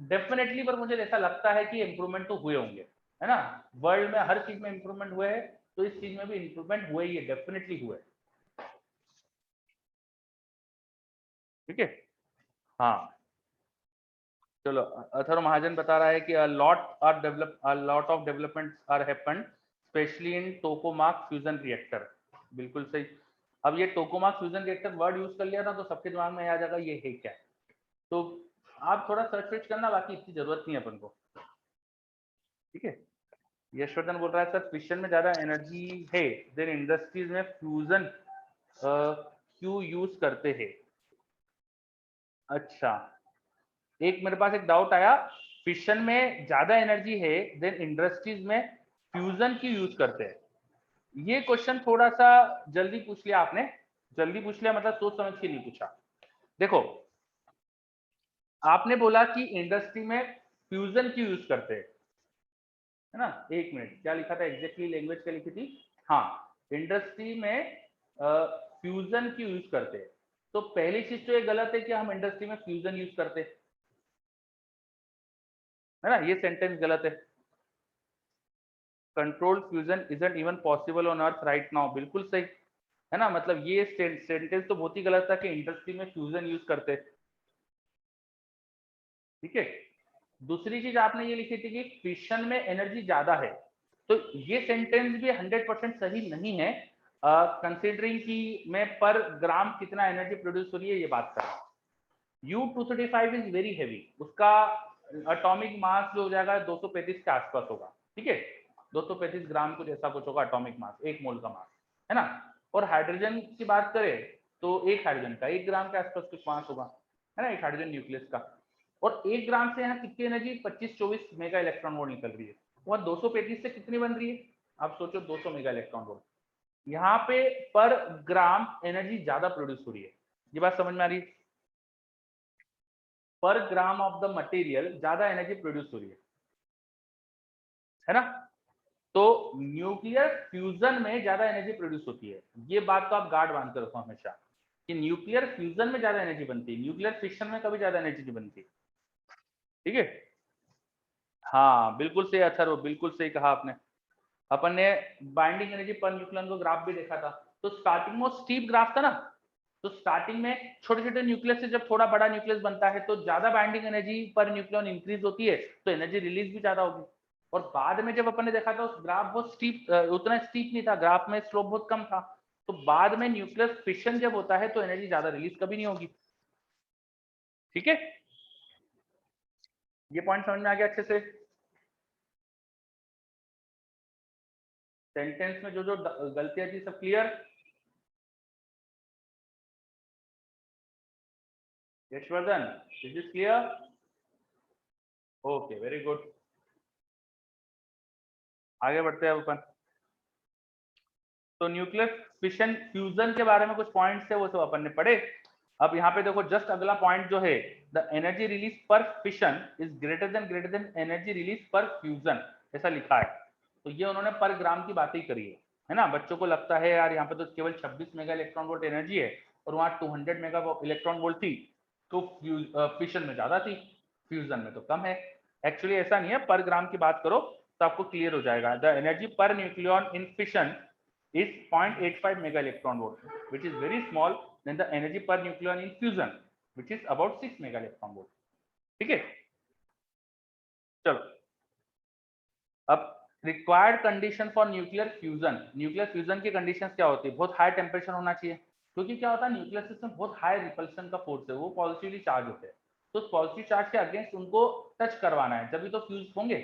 डेफिनेटली पर मुझे ऐसा लगता है कि इंप्रूवमेंट तो हुए होंगे, है ना। वर्ल्ड में हर चीज में इंप्रूवमेंट हुए है, तो इस चीज में भी इंप्रूवमेंट हुए ही है, डेफिनेटली हुए। ठीक है, हाँ चलो, अथर्व महाजन बता रहा है कि a lot of developments are happened especially in tokamak fusion reactor. बिल्कुल सही। अब ये tokamak fusion reactor word use कर लिया ना तो सबके दिमाग में आ जाएगा ये है क्या, तो आप थोड़ा सर्च वर्च करना, बाकी इतनी जरूरत नहीं है अपन को। ठीक है, यशवर्धन बोल रहा है सर फिशन में ज्यादा एनर्जी है देन इंडस्ट्रीज में फ्यूजन क्यों यूज करते हैं? अच्छा, एक मेरे पास एक डाउट आया फिशन में ज्यादा एनर्जी है देन इंडस्ट्रीज में फ्यूजन की यूज करते हैं। ये क्वेश्चन थोड़ा सा जल्दी पूछ लिया आपने, जल्दी पूछ लिया मतलब सोच समझ के नहीं पूछा। देखो आपने बोला कि इंडस्ट्री में फ्यूजन की यूज करते हैं, है ना। एक मिनट, क्या लिखा था एग्जैक्टली, लैंग्वेज क्या लिखी थी? हाँ, इंडस्ट्री में फ्यूजन की यूज करते हैं। तो पहली चीज तो ये गलत है कि हम इंडस्ट्री में फ्यूजन यूज करते, है ना, ये सेंटेंस गलत है। Controlled fusion isn't even possible on earth right now, बिल्कुल सही, है ना। मतलब ये सेंटेंस तो बहुत ही गलत था कि इंडस्ट्री में फ्यूजन यूज करते, ठीक है। दूसरी चीज आपने ये लिखी थी कि फिशन में एनर्जी ज्यादा है, तो ये सेंटेंस भी 100% सही नहीं है, कंसिडरिंग कि मैं पर ग्राम कितना एनर्जी प्रोड्यूस हो रही है ये बात कर रहा हूँ। U-235 इज वेरी हैवी, उसका एटॉमिक मास जो हो जाएगा 235 के आसपास होगा, ठीक है, 235 ग्राम कुछ ऐसा कुछ होगा एटॉमिक मास, एक मोल का मास, है ना। और हाइड्रोजन की बात करें तो एक हाइड्रोजन का 1 ग्राम के आसपास कुछ मास होगा, है ना, एक हाइड्रोजन न्यूक्लियस का। और 1 ग्राम से यहाँ कितनी एनर्जी, 25-24 मेगा इलेक्ट्रॉन वोल्ट निकल रही है। वह 235 से कितनी बन रही है, आप सोचो, 200 मेगा इलेक्ट्रॉन वोल्ट। यहाँ पे पर ग्राम एनर्जी ज्यादा प्रोड्यूस हो रही है, ये बात समझ में आ रही है। पर ग्राम ऑफ द मटेरियल ज्यादा एनर्जी प्रोड्यूस हो रही है ना। तो न्यूक्लियर फ्यूजन में ज्यादा एनर्जी प्रोड्यूस होती है, ये बात तो आप गार्ड बांध कर रखो हमेशा कि न्यूक्लियर फ्यूजन में ज्यादा एनर्जी बनती है, न्यूक्लियर फिशन में कभी ज्यादा एनर्जी नहीं बनती, ठीक है। हाँ बिल्कुल सही अथर, वो बिल्कुल सही कहा आपने। अपन ने बाइंडिंग एनर्जी पर न्यूक्लियन को ग्राफ भी देखा था, तो स्टार्टिंग में स्टीप ग्राफ था ना, तो स्टार्टिंग में छोटे छोटे न्यूक्लियस से जब थोड़ा बड़ा न्यूक्लियस बनता है तो ज्यादा binding energy per nucleon increase होती है, तो एनर्जी रिलीज भी ज्यादा होगी। और बाद में जब अपन ने देखा था उस ग्राफ बहुत स्टीप, उतना स्टीप नहीं था, ग्राफ में स्लोप बहुत कम था, तो बाद में न्यूक्लियस फिशन जब होता है तो एनर्जी ज्यादा रिलीज कभी नहीं होगी, ठीक है। ये पॉइंट समझ में आ गया अच्छे से। सेंटेंस में जो जो गलतियां थी सब clear? Yashvardhan, is this clear? Okay, very good. आगे बढ़ते हैं अब अपन। तो न्यूक्लियर फिशन फ्यूजन के बारे में कुछ पॉइंट्स है वो सब अपन ने पढ़े। अब यहाँ पे देखो जस्ट अगला पॉइंट जो है, द एनर्जी रिलीज पर fission is greater than energy release पर फ्यूजन, ऐसा लिखा है। तो ये उन्होंने पर ग्राम की बात ही करी है ना। बच्चों को लगता है यार यहाँ पे तो केवल 26 मेगा इलेक्ट्रॉन वोल्ट एनर्जी है और वहाँ 200 मेगा इलेक्ट्रॉन वोल्ट थी, तो फिशन में ज्यादा थी, फ्यूजन में तो कम है। एक्चुअली ऐसा नहीं है, पर ग्राम की बात करो तो आपको क्लियर हो जाएगा। The energy per nucleon in fission is 0.85 mega electron volt, which is very small than the energy per nucleon in fusion, which is about 6 mega electron volt, ठीक है। चलो अब required condition for nuclear fusion, nuclear fusion की conditions क्या होती है? बहुत high temperature होना चाहिए, क्योंकि क्या होता है न्यूक्लियर सिस्टम बहुत हाई रिपल्शन का फोर्स है, वो पॉजिटिवली चार्ज होते हैं, तो पॉजिटिव चार्ज के अगेंस्ट उनको टच करवाना है जब भी तो फ्यूज होंगे।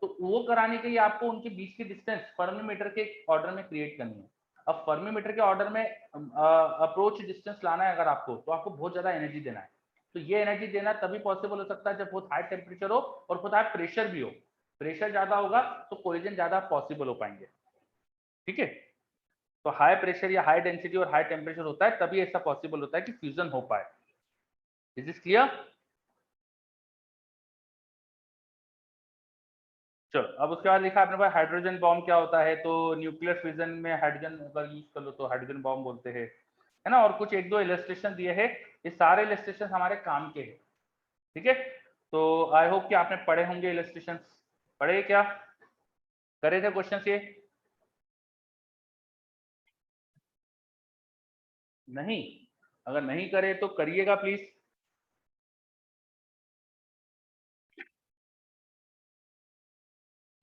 तो वो कराने के लिए आपको उनके बीच की डिस्टेंस फर्मीमीटर के ऑर्डर में क्रिएट करनी है। अब फर्मीमीटर के ऑर्डर में अप्रोच डिस्टेंस लाना है अगर आपको, तो आपको बहुत ज्यादा एनर्जी देना है। तो ये एनर्जी देना तभी पॉसिबल हो सकता है जब बहुत हाई टेम्परेचर हो और बहुत हाई प्रेशर भी हो। प्रेशर ज्यादा होगा तो कोलिजन ज्यादा पॉसिबल हो पाएंगे, ठीक है। तो हाई प्रेशर या हाई डेंसिटी और हाई टेम्परेचर होता है तभी ऐसा पॉसिबल होता है कि फ्यूजन हो पाए। Is this clear? चलो अब उसके बाद लिखा आपने पास हाइड्रोजन बॉम्ब क्या होता है, तो न्यूक्लियर फ्यूजन में हाइड्रोजन अगर यूज कर लो तो हाइड्रोजन बॉम्ब बोलते हैं, है ना। और कुछ एक दो इलस्ट्रेशन दिए हैं, ये सारे इलस्ट्रेशन हमारे काम के हैं, ठीक है। तो आई होप कि आपने पढ़े होंगे इलस्ट्रेशन, पढ़े क्या, करे थे क्वेश्चन ये? नहीं? अगर नहीं करे तो करिएगा please.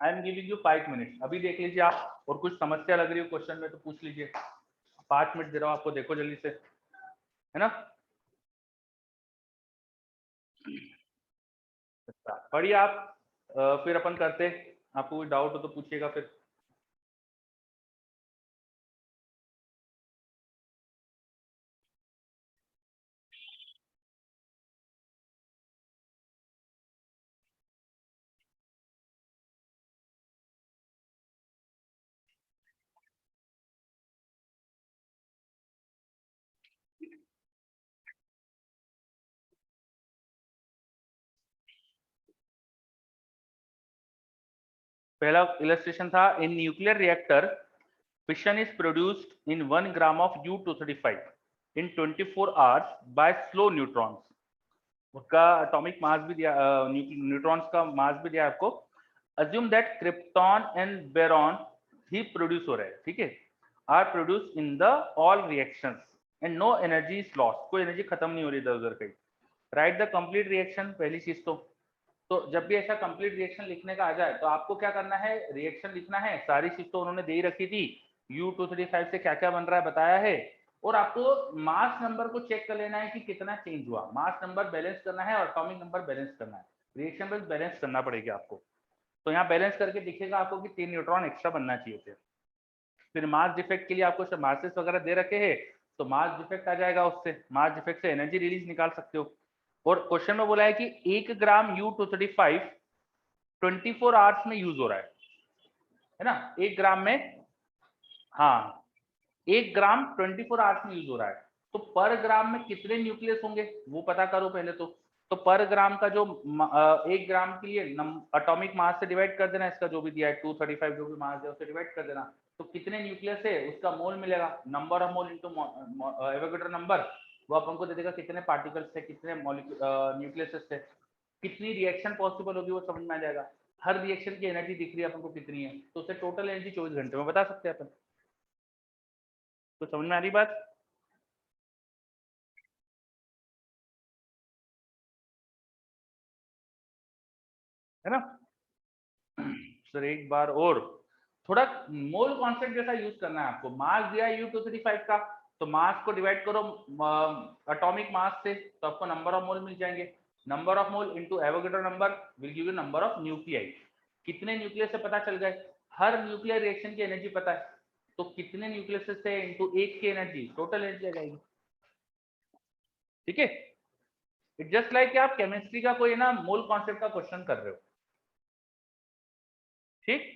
I am giving you 5 minute, अभी देख लीजिए आप, और कुछ समस्या लग रही हो क्वेश्चन में तो पूछ लीजिए। 5 मिनट दे रहा हूँ आपको, देखो जल्दी से, है ना। अच्छा पढ़िए आप, फिर अपन करते, आपको कोई डाउट हो तो पूछिएगा फिर। पहला इलस्ट्रेशन था, in nuclear reactor fission is produced in 1 gram of U-235 in 24 hours by slow neutrons. उसका एटॉमिक मास भी दिया, न्यूट्रॉन्स का मास भी दिया आपको. Assume that krypton and barium ही प्रोड्यूस हो रहे हैं, ठीक है, are produce in the all reactions and no energy is lost, कोई एनर्जी खत्म नहीं हो रही इधर उधर कहीं. राइट द कंप्लीट रिएक्शन, पहली चीज तो जब भी ऐसा कंप्लीट रिएक्शन लिखने का आ जाए तो आपको क्या करना है, रिएक्शन लिखना है. सारी चीज तो उन्होंने दे ही रखी थी, U-235 से क्या क्या बन रहा है बताया है, और आपको मास नंबर को चेक कर लेना है कि कितना चेंज हुआ. मास नंबर बैलेंस करना है और एटॉमिक नंबर बैलेंस करना है. रिएक्शन बस बैलेंस करना पड़ेगा आपको. तो यहाँ बैलेंस करके दिखेगा आपको कि 3 न्यूट्रॉन एक्स्ट्रा बनना चाहिए थे. फिर मास डिफेक्ट के लिए आपको मासेस वगैरह दे रखे हैं, तो मास डिफेक्ट आ जाएगा, उससे मास डिफेक्ट से एनर्जी रिलीज निकाल सकते हो. और क्वेश्चन में बोला है कि 1 ग्राम U-235 24 आवर्स में यूज हो रहा है ना, 1 ग्राम में, हाँ 1 ग्राम 24 आवर्स में यूज हो रहा है. तो पर ग्राम में कितने न्यूक्लियस होंगे वो पता करो पहले तो पर ग्राम का जो 1 ग्राम के लिए एटॉमिक मास से डिवाइड कर देना, इसका जो भी दिया है 235 जो भी मास है उससे डिवाइड कर देना, तो कितने न्यूक्लियस है उसका मोल मिलेगा. Number of mole into Avogadro number, वो अपन को दे देगा कितने पार्टिकल्स थे, कितने न्यूक्लियस थे, कितनी रिएक्शन पॉसिबल होगी वो समझ में आ जाएगा. हर रिएक्शन की एनर्जी दिख रही है अपन को कितनी है, तो उससे टोटल एनर्जी 24 घंटे में बता सकते हैं अपन. तो समझ में आ रही बात. है ना. सर एक बार और थोड़ा मोल कॉन्सेप्ट जैसा यूज करना है आपको. मास दिया है U-235 का, तो मास को डिवाइड करो एटॉमिक मास से, तो आपको नंबर ऑफ मोल मिल जाएंगे. Number of mole into Avogadro number will give you number of nuclei. कितने न्यूक्लियस से पता चल गए, हर न्यूक्लियर रिएक्शन की एनर्जी पता है, तो कितने न्यूक्लियस से इनटू एक की एनर्जी, टोटल एनर्जी आ जाएगी. ठीक है. इट जस्ट लाइक आप केमिस्ट्री का कोई ना मोल कॉन्सेप्ट का क्वेश्चन कर रहे हो. ठीक.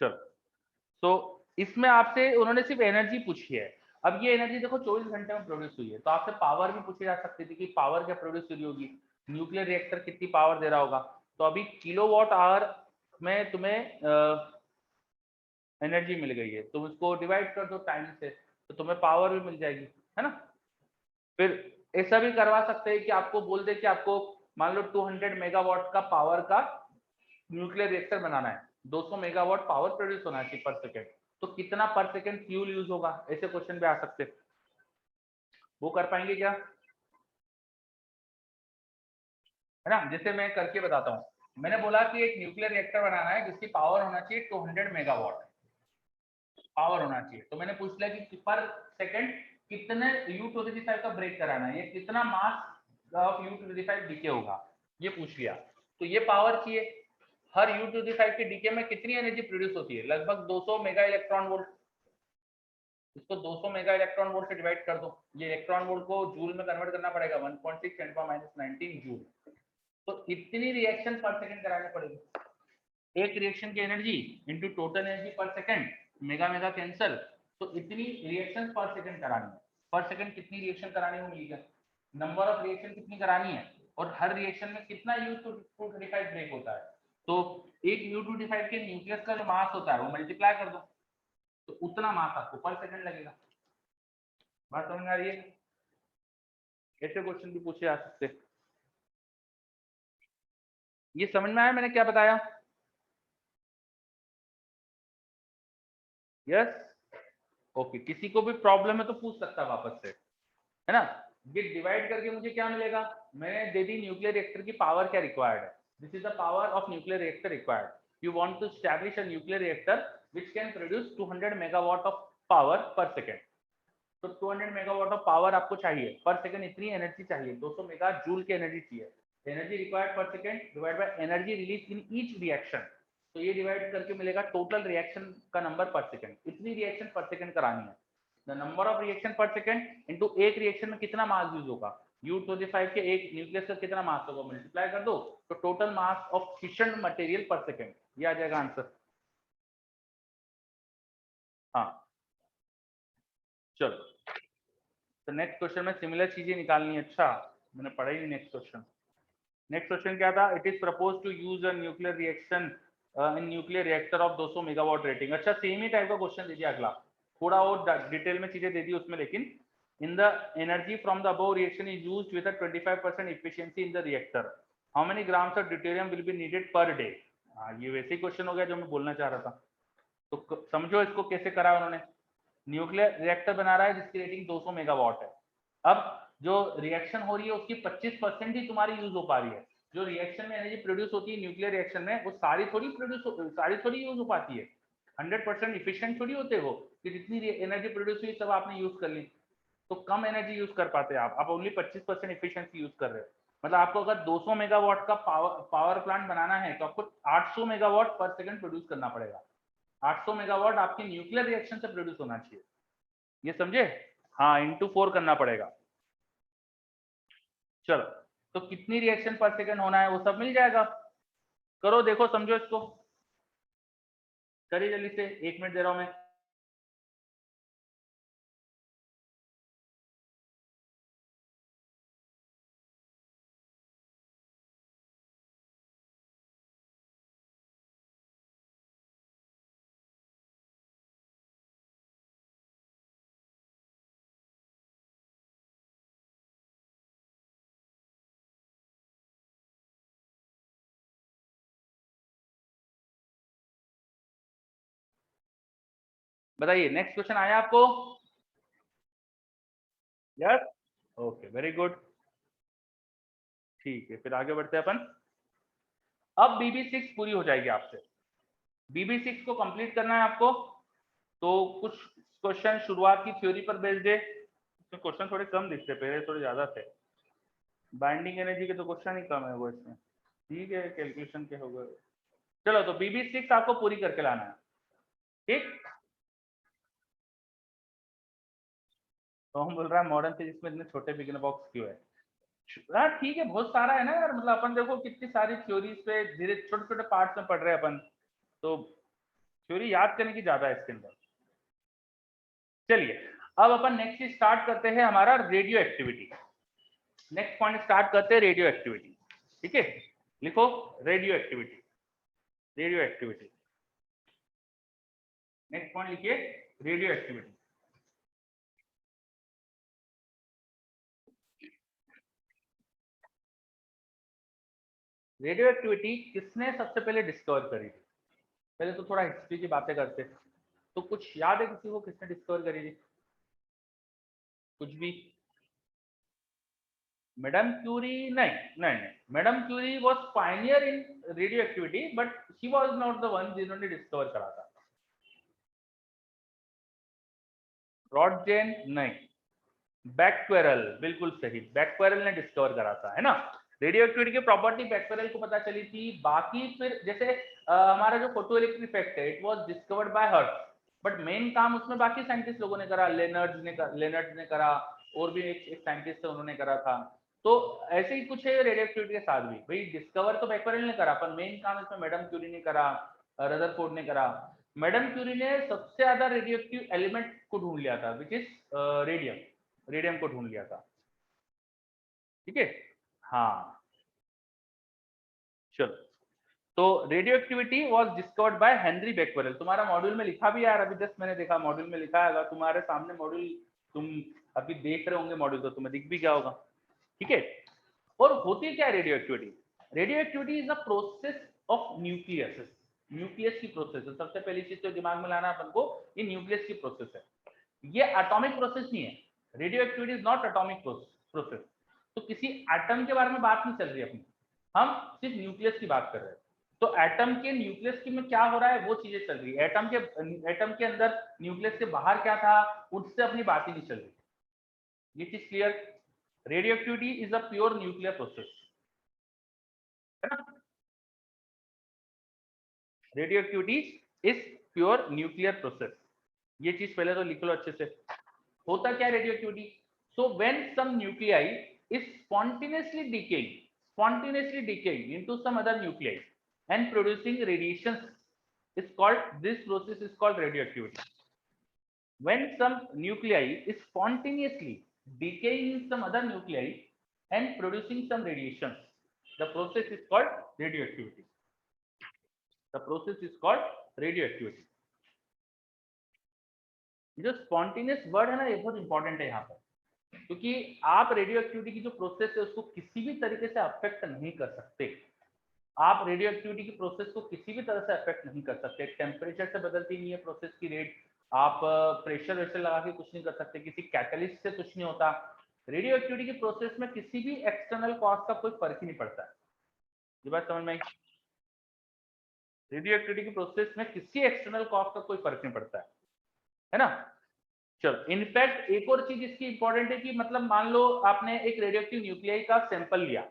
चलो, तो इसमें आपसे उन्होंने सिर्फ एनर्जी पूछी है. अब ये एनर्जी देखो 24 घंटे में प्रोड्यूस हुई है, तो आपसे पावर भी पूछी जा सकती थी कि पावर क्या प्रोड्यूस हुई होगी, न्यूक्लियर रिएक्टर कितनी पावर दे रहा होगा. तो अभी किलोवाट आवर में तुम्हें एनर्जी मिल गई है, तुम इसको डिवाइड कर दो टाइम से, तो तुम्हें पावर भी मिल जाएगी, है ना. फिर ऐसा भी करवा सकते हैं कि आपको बोल दे कि आपको मान लो 200 मेगावाट का पावर का न्यूक्लियर रिएक्टर बनाना है, 200 मेगावाट पावर प्रोड्यूस होना चाहिए पर सेकेंड, तो कितना पर सेकेंड फ्यूल यूज होगा, ऐसे क्वेश्चन भी आ सकते हैं. वो कर पाएंगे क्या, है ना. जैसे मैं करके बताता हूँ. मैंने बोला कि एक न्यूक्लियर रिएक्टर बनाना है जिसकी पावर होना चाहिए 200 मेगावाट पावर होना चाहिए. तो मैंने पूछ लिया कि पर सेकेंड कितने U-235 का ब्रेक कराना है, ये कितना मास ऑफ U-235 डीके होगा, ये पूछ लिया. तो ये पावर चाहिए. हर U-235 के डीके में कितनी एनर्जी प्रोड्यूस होती है, लगभग 200 मेगा इलेक्ट्रॉन वोल्ट. इसको 200 मेगा इलेक्ट्रॉन वोल्ट से डिवाइड कर दो. ये इलेक्ट्रॉन वोल्ट को जूल में कन्वर्ट करना पड़ेगा, 1.6 × 10⁻19 जूल. तो इतनी रिएक्शन पर सेकंड करानी पड़ेगी. एक रिएक्शन की एनर्जी इनटू टोटल एनर्जी पर सेकंड, मेगा मेगा कैंसल, तो इतनी रिएक्शन पर सेकंड करानी है. पर सेकंड कितनी रिएक्शन करानी है मिलेगा, नंबर ऑफ रिएक्शन कितनी करानी है, और हर रिएक्शन में कितना U-235 ब्रेक होता है. तो एक U-235 के न्यूक्लियस का जो मास होता है वो मल्टीप्लाई कर दो, तो उतना मास आपको पर सेकंड लगेगा. बात समझ में आ रही है. ऐसे क्वेश्चन भी पूछे जा सकते. ये समझ में आया मैंने क्या बताया. यस. ओके. किसी को भी प्रॉब्लम है तो पूछ सकता है वापस से, है ना. ये डिवाइड करके मुझे क्या मिलेगा, मैंने दे दी न्यूक्लियर रिएक्टर की पावर क्या रिक्वायर्ड है. This is the power of nuclear reactor required. You want to establish a nuclear reactor which can produce 200 megawatt of power per second. तो 200 मेगावाट ऑफ पावर आपको चाहिए पर सेकंड, इतनी energy चाहिए, 200 mega joule की energy चाहिए. Energy required पर second divide by energy release in each reaction, तो ये डिवाइड करके मिलेगा टोटल रिएक्शन का नंबर पर सेकंड. इतनी रिएक्शन पर सेकंड करानी है. द नंबर ऑफ रिएक्शन पर सेकंड इनटू एक रिएक्शन में कितना मास यूज होगा, U-235 के एक न्यूक्लियस का कितना मास होगा, मल्टीप्लाई कर दो, तो total mass of fission material पर सेकंड, ये आ जाएगा आंसर. हाँ. चलो, तो नेक्स्ट क्वेश्चन में सिमिलर चीजें निकालनी है. अच्छा, मैंने पढ़ा ही नहीं नेक्स्ट क्वेश्चन. नेक्स्ट क्वेश्चन क्या था, it is propose to use a nuclear reaction in nuclear reactor of 200 megawatt rating. अच्छा सेम ही टाइप का क्वेश्चन दे दिया अगला, थोड़ा और डिटेल में चीजें दे दी उसमें, लेकिन in the energy from the above reaction is used with a 25% efficiency in the reactor, how many grams of deuterium will be needed per day. हाँ ये वैसे ही क्वेश्चन हो गया जो मैं बोलना चाह रहा था। तो समझो इसको कैसे करा उन्होंने। न्यूक्लियर रिएक्टर बना रहा है जिसकी रेटिंग 200 मेगावाट है। अब जो रिएक्शन हो रही है उसकी 25% ही तुम्हारी यूज हो पा रही है। जो रिएक्शन में एनर्जी प्रोड्यूस होती है न्यूक्लियर रिएक्शन में, वो सारी थोड़ी यूज हो पाती है। 100% इफिशिएंट थोड़ी होते हो कि जितनी एनर्जी प्रोड्यूस हुई सब आपने यूज कर ली। तो कम एनर्जी यूज कर पाते हैं आप ओनली 25% इफिशिएंसी यूज कर रहे हो। मतलब आपको अगर 200 मेगावाट का पावर प्लांट बनाना है तो आपको 800 मेगावाट पर सेकंड प्रोड्यूस करना पड़ेगा। 800 मेगावाट आपके न्यूक्लियर रिएक्शन से प्रोड्यूस होना चाहिए, ये समझे। हाँ इंटू 4 करना पड़ेगा। चलो तो कितनी रिएक्शन पर सेकंड होना है वो सब मिल जाएगा। करो देखो समझो इसको, करिए जल्दी से, 1 मिनट दे रहा हूं मैं। बताइए नेक्स्ट क्वेश्चन आया आपको? Yes, okay very good. ठीक है फिर आगे बढ़ते हैं अपन। अब BB6 पूरी हो जाएगी आपसे। BB6 को कंप्लीट करना है आपको, तो कुछ क्वेश्चन शुरुआत की थ्योरी पर बेस्ड है। इसमें क्वेश्चन थोड़े कम दिखते, पहले थोड़े ज्यादा थे। बाइंडिंग एनर्जी के तो क्वेश्चन ही कम है वो इसमें, ठीक है कैलकुलेशन के हो गए। चलो तो BB6 आपको पूरी करके लाना है, ठीक। तो हम बोल रहा है मॉडर्न फिजिक्स में इतने छोटे बिगिनर बॉक्स क्यों है। हाँ ठीक है बहुत सारा है ना यार, मतलब अपन देखो कितनी सारी थ्योरीज पे धीरे छोटे छोटे पार्ट्स में पढ़ रहे हैं अपन, तो थ्योरी याद करने की ज्यादा है इसके अंदर। चलिए अब अपन नेक्स्ट स्टार्ट करते हैं हमारा radio activity. Next point start करते हैं रेडियो एक्टिविटी, ठीक है। लिखो radio activity, radio activity. Next point लिखिए रेडियो एक्टिविटी। रेडियो एक्टिविटी किसने सबसे पहले डिस्कवर करी थी? पहले तो थोड़ा हिस्ट्री की बातें करते, तो कुछ याद है किसी को किसने डिस्कवर करी थी? कुछ भी? Madam Curie? नहीं नहीं नहीं, madam Curie was pioneer in radioactivity but she was not the one जिन्होंने डिस्कवर करा था। रॉडजेन? नहीं। बैक्वेरल, बिल्कुल सही, बैक्वेरल ने डिस्कवर करा था, है ना। रेडियो एक्टिविटी की प्रॉपर्टी बैक्वेरल को पता चली थी। बाकी फिर जैसे हमारा जो फोटो इलेक्ट्रिक इफेक्ट है it was discovered bye hertz, but main काम उसमें बाकी साइंटिस्ट लोगों ने करा, लेनर्ड ने करा, और भी एक साइंटिस्ट है उन्होंने करा था। तो ऐसे ही कुछ है रेडियो एक्टिविटी के साथ भी, भाई डिस्कवर तो बैक्वेरल ने करा पर मेन काम इसमें मैडम क्यूरी ने करा, रदरफोर्ड ने करा। मैडम क्यूरी ने सबसे ज्यादा रेडियो एक्टिव एलिमेंट को ढूंढ लिया था विच इज रेडियम, रेडियम को ढूंढ लिया था, ठीक है। हाँ चलो, तो radioactivity was discovered by Henri Becquerel. तुम्हारा मॉड्यूल में लिखा भी यार, अभी जस्ट मैंने देखा मॉड्यूल में लिखा है, तुम्हारे सामने मॉड्यूल, तुम अभी देख रहे होंगे मॉड्यूल तो तुम्हें दिख भी क्या होगा, ठीक है। और होती क्या है radio activity? Radio activity is a process of nucleus, nucleus की प्रोसेस है। सबसे पहली चीज तो दिमाग में लाना अपन को, ये न्यूक्लियस की प्रोसेस है, ये एटॉमिक प्रोसेस नहीं है। Radio activity is not atomic process. तो किसी एटम के बारे में बात नहीं चल रही अपनी, हम सिर्फ न्यूक्लियस की बात कर रहे हैं। तो एटम के न्यूक्लियस की में क्या हो रहा है वो चीजें चल रही है, एटम के अंदर न्यूक्लियस के बाहर क्या था उससे अपनी बात ही नहीं चल रही। ये चीज clear? Radio activity is a pure nuclear process, है ना। Radio activity is pure nuclear process, ये चीज पहले तो लिख लो अच्छे से। होता क्या radioactivity? So when some nuclei is spontaneously decaying into some other nuclei and producing radiations is called, this process is called radioactivity. When some nuclei is spontaneously decaying in some other nuclei and producing some radiations, the process is called radioactivity. The process is called radio activity. जो spontaneous word है ना, ये बहुत important है यहाँ पर, क्योंकि आप रेडियो एक्टिविटी की जो प्रोसेस है उसको किसी भी तरीके से अफेक्ट नहीं कर सकते। आप रेडियो एक्टिविटी की प्रोसेस को किसी भी तरह से अफेक्ट नहीं कर सकते। टेम्परेचर से बदलती नहीं है प्रोसेस की रेट, आप प्रेशर वेशर लगा के कुछ नहीं कर सकते, किसी कैटलिस्ट से कुछ नहीं होता। रेडियो एक्टिविटी की प्रोसेस में किसी भी एक्सटर्नल कॉज का कोई फर्क ही नहीं पड़ता है। ये बात समझ में आई? रेडियो एक्टिविटी की प्रोसेस में किसी एक्सटर्नल कॉज का कोई फर्क नहीं पड़ता है ना। चलो, इनफैक्ट एक और चीज इसकी इंपॉर्टेंट है कि मतलब मान लो आपने एक रेडियोएक्टिव न्यूक्लियाई का सैंपल लिया,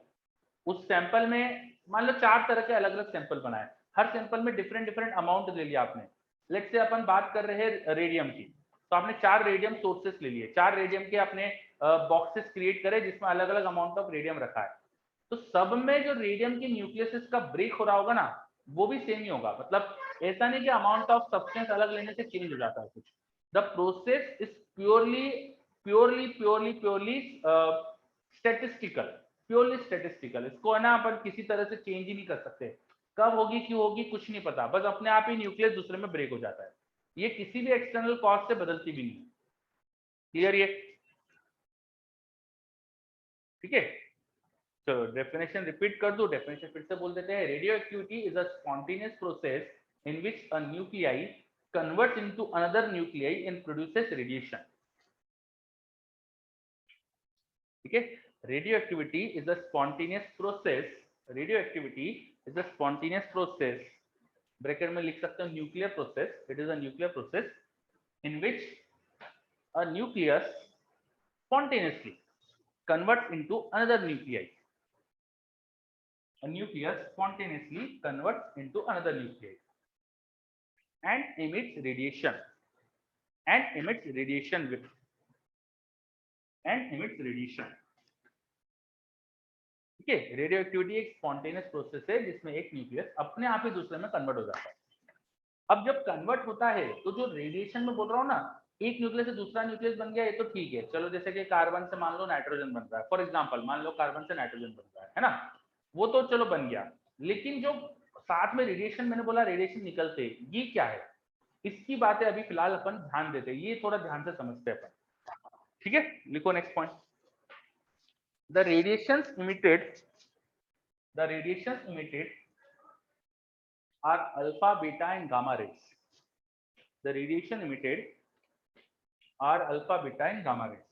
उस सैंपल में मान लो 4 तरह के अलग अलग सैंपल बनाए, हर सैंपल में डिफरेंट डिफरेंट अमाउंट ले लिया आपने। लेट्स से अपन बात कर रहे हैं रेडियम की, तो आपने 4 रेडियम सोर्सेस ले लिए, 4 रेडियम के आपने बॉक्सेस क्रिएट करे जिसमें अलग अलग अमाउंट ऑफ रेडियम रखा है। तो सब में जो रेडियम की न्यूक्लियस का ब्रेक हो रहा होगा ना, वो भी सेम ही होगा। मतलब ऐसा नहीं कि अमाउंट ऑफ सब्सटेंस अलग लेने से चेंज हो जाता है कुछ। The process is purely statistical, purely statistical. इसको है ना अपन किसी तरह से चेंज ही नहीं कर सकते। कब होगी क्यों होगी कुछ नहीं पता, बस अपने आप ही न्यूक्लियस दूसरे में ब्रेक हो जाता है। ये किसी भी एक्सटर्नल कॉज से बदलती भी नहीं। क्लियर ये? ठीक है, चलो डेफिनेशन रिपीट कर दो। डेफिनेशन फिर से बोल देते हैं। Radio activity is a spontaneous process in which a nuclei converts into another nuclei and produces radiation. ठीक है, radio activity is a spontaneous process, radio activity is a spontaneous process, bracket में लिख सकते हो nuclear process, it is a nuclear process in which a nucleus spontaneously converts into another nuclei. A nucleus spontaneously converts into another nuclei and emits radiation with and emits radiation. ठीक है, radio activity एक spontaneous process है जिसमें एक nucleus अपने आप ही दूसरे में कन्वर्ट हो जाता है। अब जब कन्वर्ट होता है तो जो रेडिएशन में बोल रहा हूँ ना, एक न्यूक्लियस से दूसरा न्यूक्लियस बन गया, ये तो ठीक है। चलो जैसे कि कार्बन से मान लो नाइट्रोजन बन रहा है, फॉर एग्जांपल मान लो कार्बन से नाइट्रोजन बन रहा है ना, वो तो चलो बन गया। लेकिन जो साथ में रेडिएशन, मैंने बोला रेडिएशन निकलते, ये क्या है, इसकी बातें अभी फिलहाल अपन ध्यान देते हैं, ये थोड़ा ध्यान से समझते हैं अपन। ठीक है, लिखो next point. The radiations emitted are alpha, beta and gamma rays. The radiation emitted are alpha, beta and gamma rays.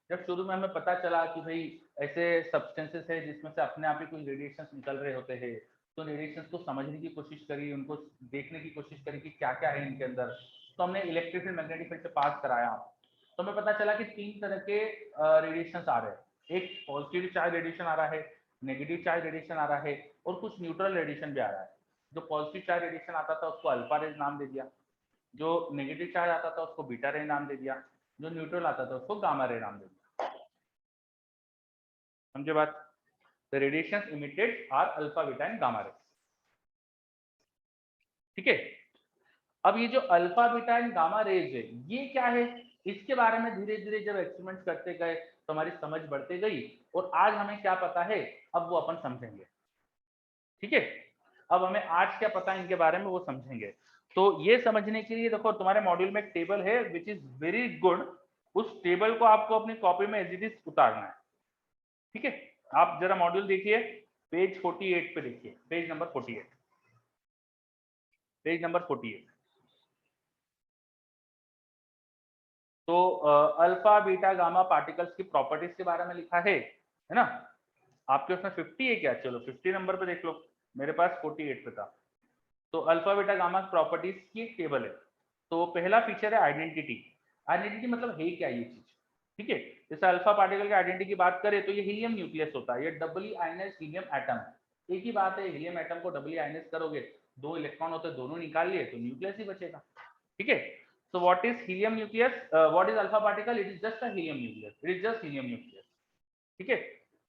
जब शुरू में हमें पता चला कि भाई ऐसे सब्सटेंसेस है जिसमें से अपने आप ही कुछ रेडिएशंस निकल रहे होते हैं, तो रेडिएशंस को समझने की कोशिश करी, उनको देखने की कोशिश करी कि क्या क्या है इनके अंदर। तो हमने इलेक्ट्रिक फील्ड मैग्नेटिक फील्ड से पास कराया, तो हमें पता चला कि 3 तरह के रेडिएशंस आ रहे हैं। एक पॉजिटिव चार्ज रेडिएशन आ रहा है, नेगेटिव चार्ज रेडिएशन आ रहा है और कुछ न्यूट्रल रेडिएशन भी आ रहा है। जो पॉजिटिव चार्ज रेडिएशन आता था उसको अल्फा रेज नाम दे दिया, जो नेगेटिव चार्ज आता था उसको बीटा रे नाम दे दिया, जो न्यूट्रल आता था उसको गामा रे नाम दे दिया। समझे बात? The radiations emitted are alpha, beta and gamma ray. ठीक है, अब ये जो alpha, beta and gamma rays है ये क्या है, इसके बारे में धीरे धीरे जब एक्सपेरिमेंट करते गए तो हमारी समझ बढ़ती गई, और आज हमें क्या पता है अब वो अपन समझेंगे। ठीक है, अब हमें आज क्या पता है इनके बारे में वो समझेंगे। तो ये समझने के लिए देखो तुम्हारे मॉड्यूल में एक टेबल है विच इज वेरी गुड, उस टेबल को आपको अपनी कॉपी में एज इट इज उतारना है। ठीक है, आप जरा मॉड्यूल देखिए, पेज 48 पे देखिए, पेज नंबर 48, पेज नंबर 48। तो अल्फा, बीटा, गामा पार्टिकल्स की प्रॉपर्टीज के बारे में लिखा है ना। आपके उसमें 50 है क्या? चलो 50 नंबर पे देख लो, मेरे पास 48 पे था। तो अल्फा, बीटा, गामा प्रॉपर्टीज की एक टेबल है। तो पहला फीचर है आइडेंटिटी। आइडेंटिटी मतलब है क्या ये चीज। ठीक है, जैसे अल्फा पार्टिकल की आइडेंटिटी की बात करें तो ये हीलियम न्यूक्लियस होता है, ये डबली आयनाइज्ड हीलियम एटम है। एक ही बात है, हीलियम एटम को डबली आयनाइज करोगे, 2 इलेक्ट्रॉन होते हैं, दोनों निकाल लिए तो न्यूक्लियस ही बचेगा। ठीक है, so what is helium nucleus, what is alpha particle, it is just a helium nucleus, it is just helium nucleus. ठीक है,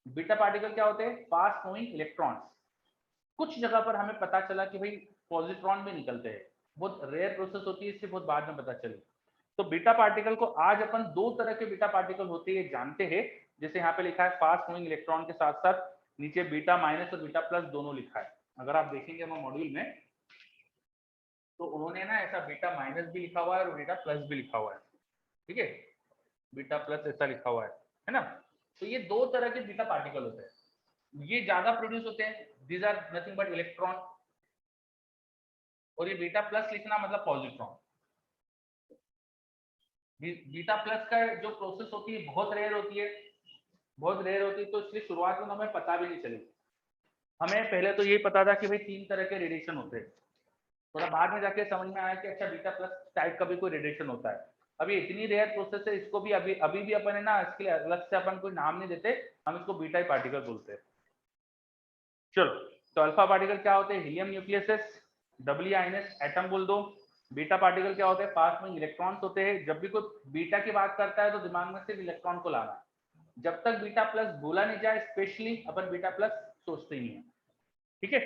बीटा पार्टिकल क्या होते हैं? Fast moving electrons. कुछ जगह पर हमें पता चला कि भाई पॉजिट्रॉन भी निकलते हैं, बहुत रेयर प्रोसेस होती है, इससे बहुत बाद में पता चली। तो बीटा पार्टिकल को आज अपन 2 तरह के बीटा पार्टिकल होते हैं जानते हैं, जैसे यहाँ पे लिखा है फास्ट मूविंग इलेक्ट्रॉन के साथ साथ नीचे बीटा माइनस और बीटा प्लस दोनों लिखा है। अगर आप देखेंगे हम मॉड्यूल में तो उन्होंने ना ऐसा बीटा माइनस भी लिखा हुआ है और बीटा प्लस भी लिखा हुआ है, ठीक है, बीटा प्लस ऐसा लिखा हुआ है ना। तो ये दो तरह के बीटा पार्टिकल होते हैं, ये ज्यादा प्रोड्यूस होते हैं, these are nothing but electron, और ये बीटा प्लस लिखना मतलब पॉजिट्रॉन। बीटा प्लस का जो प्रोसेस होती है बहुत रेयर होती है, बहुत रेयर होती है, तो इसलिए शुरुआत में हमें पता भी नहीं चली। हमें पहले तो यही पता था कि भाई 3 तरह के रेडिएशन होते हैं, थोड़ा बाद में जाके समझ में आया कि अच्छा बीटा प्लस टाइप का भी कोई रेडिएशन होता है। अभी इतनी रेयर प्रोसेस है, इसको भी अभी भी अपन है ना, इसके लिए अलग से अपन कोई नाम नहीं देते, हम इसको बीटा ही पार्टिकल बोलते हैं। चलो, तो अल्फा पार्टिकल क्या होते हैं, हीलियम न्यूक्लियस, डबल आयनस एटम बोल दो। बीटा पार्टिकल क्या होते हैं, पास में इलेक्ट्रॉन्स होते हैं। जब भी कोई बीटा की बात करता है तो दिमाग में सिर्फ इलेक्ट्रॉन को लाना, जब तक बीटा प्लस बोला नहीं जाए स्पेशली अपन बीटा प्लस सोचते ही नहीं है, ठीक है।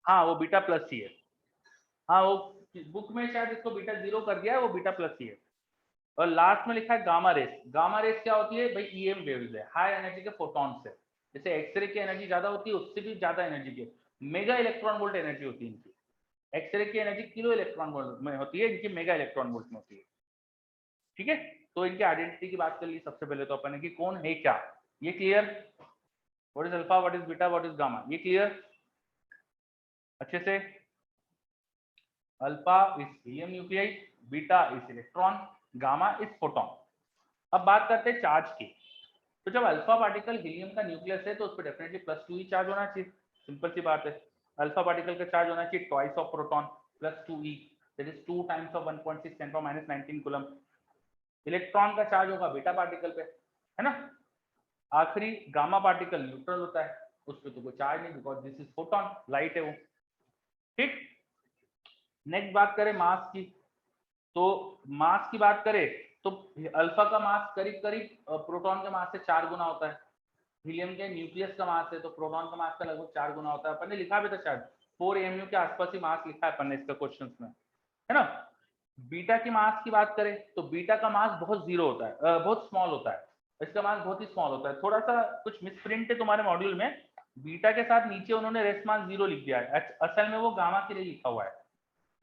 हाँ वो बीटा प्लस ही है, हाँ वो बुक में शायद इसको बीटा 0 कर दिया है, वो बीटा प्लस ही है। और लास्ट में लिखा है गामा रेस। गामा रेस क्या होती है भाई, ईएम वेव्स है, हाई एनर्जी के फोटॉन्स है। जैसे एक्सरे की एनर्जी ज्यादा होती है, उससे भी ज्यादा एनर्जी की मेगा इलेक्ट्रॉन वोल्ट एनर्जी होती है इनकी। एक्सरे की एनर्जी किलो इलेक्ट्रॉन वोल्ट में होती है, इनकी मेगा इलेक्ट्रॉन वोल्ट में होती है, ठीक है। तो इनकी आइडेंटिटी की बात कर ली सबसे पहले तो अपन ने कि कौन है क्या, ये clear. What is alpha, what is beta, what is gamma, ये क्लियर अच्छे से। Alpha is helium nuclei, beta is electron, gamma is photon. अब बात करते हैं चार्ज की। तो जब अल्फा पार्टिकल हीलियम का न्यूक्लियस है तो उस पर डेफिनेटली +2 ही चार्ज होना चाहिए, सिंपल सी बात है। अल्फा पार्टिकल का चार्ज होना चाहिए twice of proton +2e, that is 2 times of 1.6 10 19 coulomb. Electron का चार्ज होगा बीटा पार्टिकल पे, है ना। आखिरी गामा पार्टिकल न्यूट्रल होता है, उस पर तो कोई चार्ज नहीं, because this is photon, light है वो, ठीक। नेक्स्ट बात करें मास की, तो मास की बात करें तो अल्फा का मास करीब करीब प्रोटॉन के मास से 4 गुना होता है। हीलियम के न्यूक्लियस का मास है तो प्रोटॉन का मास का लगभग 4 गुना होता है। अपन ने लिखा भी था शायद 4 AMU के आसपास ही मास लिखा है अपन ने इसका क्वेश्चन में, है ना। बीटा की मास की बात करें तो बीटा का मास बहुत जीरो होता है, बहुत स्मॉल होता है, इसका मास बहुत ही स्मॉल होता है। थोड़ा सा कुछ मिसप्रिंट है तुम्हारे मॉड्यूल में, बीटा के साथ नीचे उन्होंने रेस्ट मास 0 लिख दिया है, असल में वो गामा के लिए लिखा हुआ है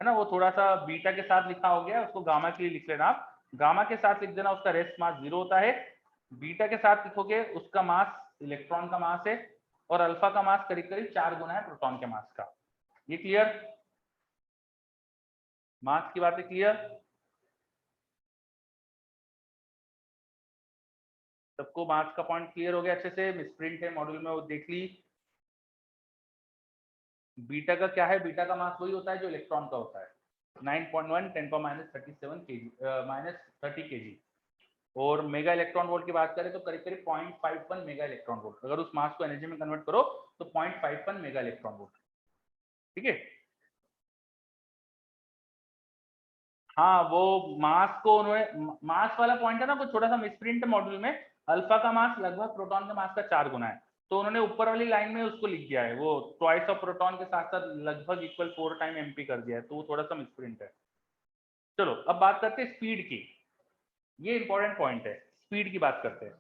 ना। वो थोड़ा सा बीटा के साथ लिखा हो गया, उसको गामा के लिए लिख लेना आप, गामा के साथ लिख देना, उसका रेस्ट मास 0 होता है। बीटा के साथ लिखोगे उसका मास इलेक्ट्रॉन का मास है, और अल्फा का मास करीब करीब 4 गुना है प्रोटॉन के मास का। ये क्लियर, मास की बात है क्लियर सबको, मास का पॉइंट क्लियर हो गया अच्छे से। मिसप्रिंट है मॉड्यूल में वो देख ली। बीटा का क्या है, बीटा का मास वही होता है जो इलेक्ट्रॉन का होता है, 9.1 10 -30 kg। और मेगा इलेक्ट्रॉन वोल्ट की बात करें तो करीब करीब 0.51 मेगा इलेक्ट्रॉन वोल्ट, अगर उस मास को एनर्जी में कन्वर्ट करो तो 0.51 मेगा इलेक्ट्रॉन वोल्ट, ठीक है। हाँ वो मास को उन्होंने, मास वाला पॉइंट है ना वो थोड़ा सा मिसप्रिंट मॉड्यूल में, अल्फा का मास लगभग प्रोटॉन के मास का 4 गुना है, तो उन्होंने ऊपर वाली लाइन में उसको लिख दिया है, वो ट्वाइस ऑफ प्रोटॉन के साथ साथ लगभग इक्वल 4 टाइम MP कर दिया है, तो वो थोड़ा सा मिसप्रिंट है। चलो अब बात करते हैं स्पीड की, ये इंपॉर्टेंट पॉइंट है, स्पीड की बात करते हैं।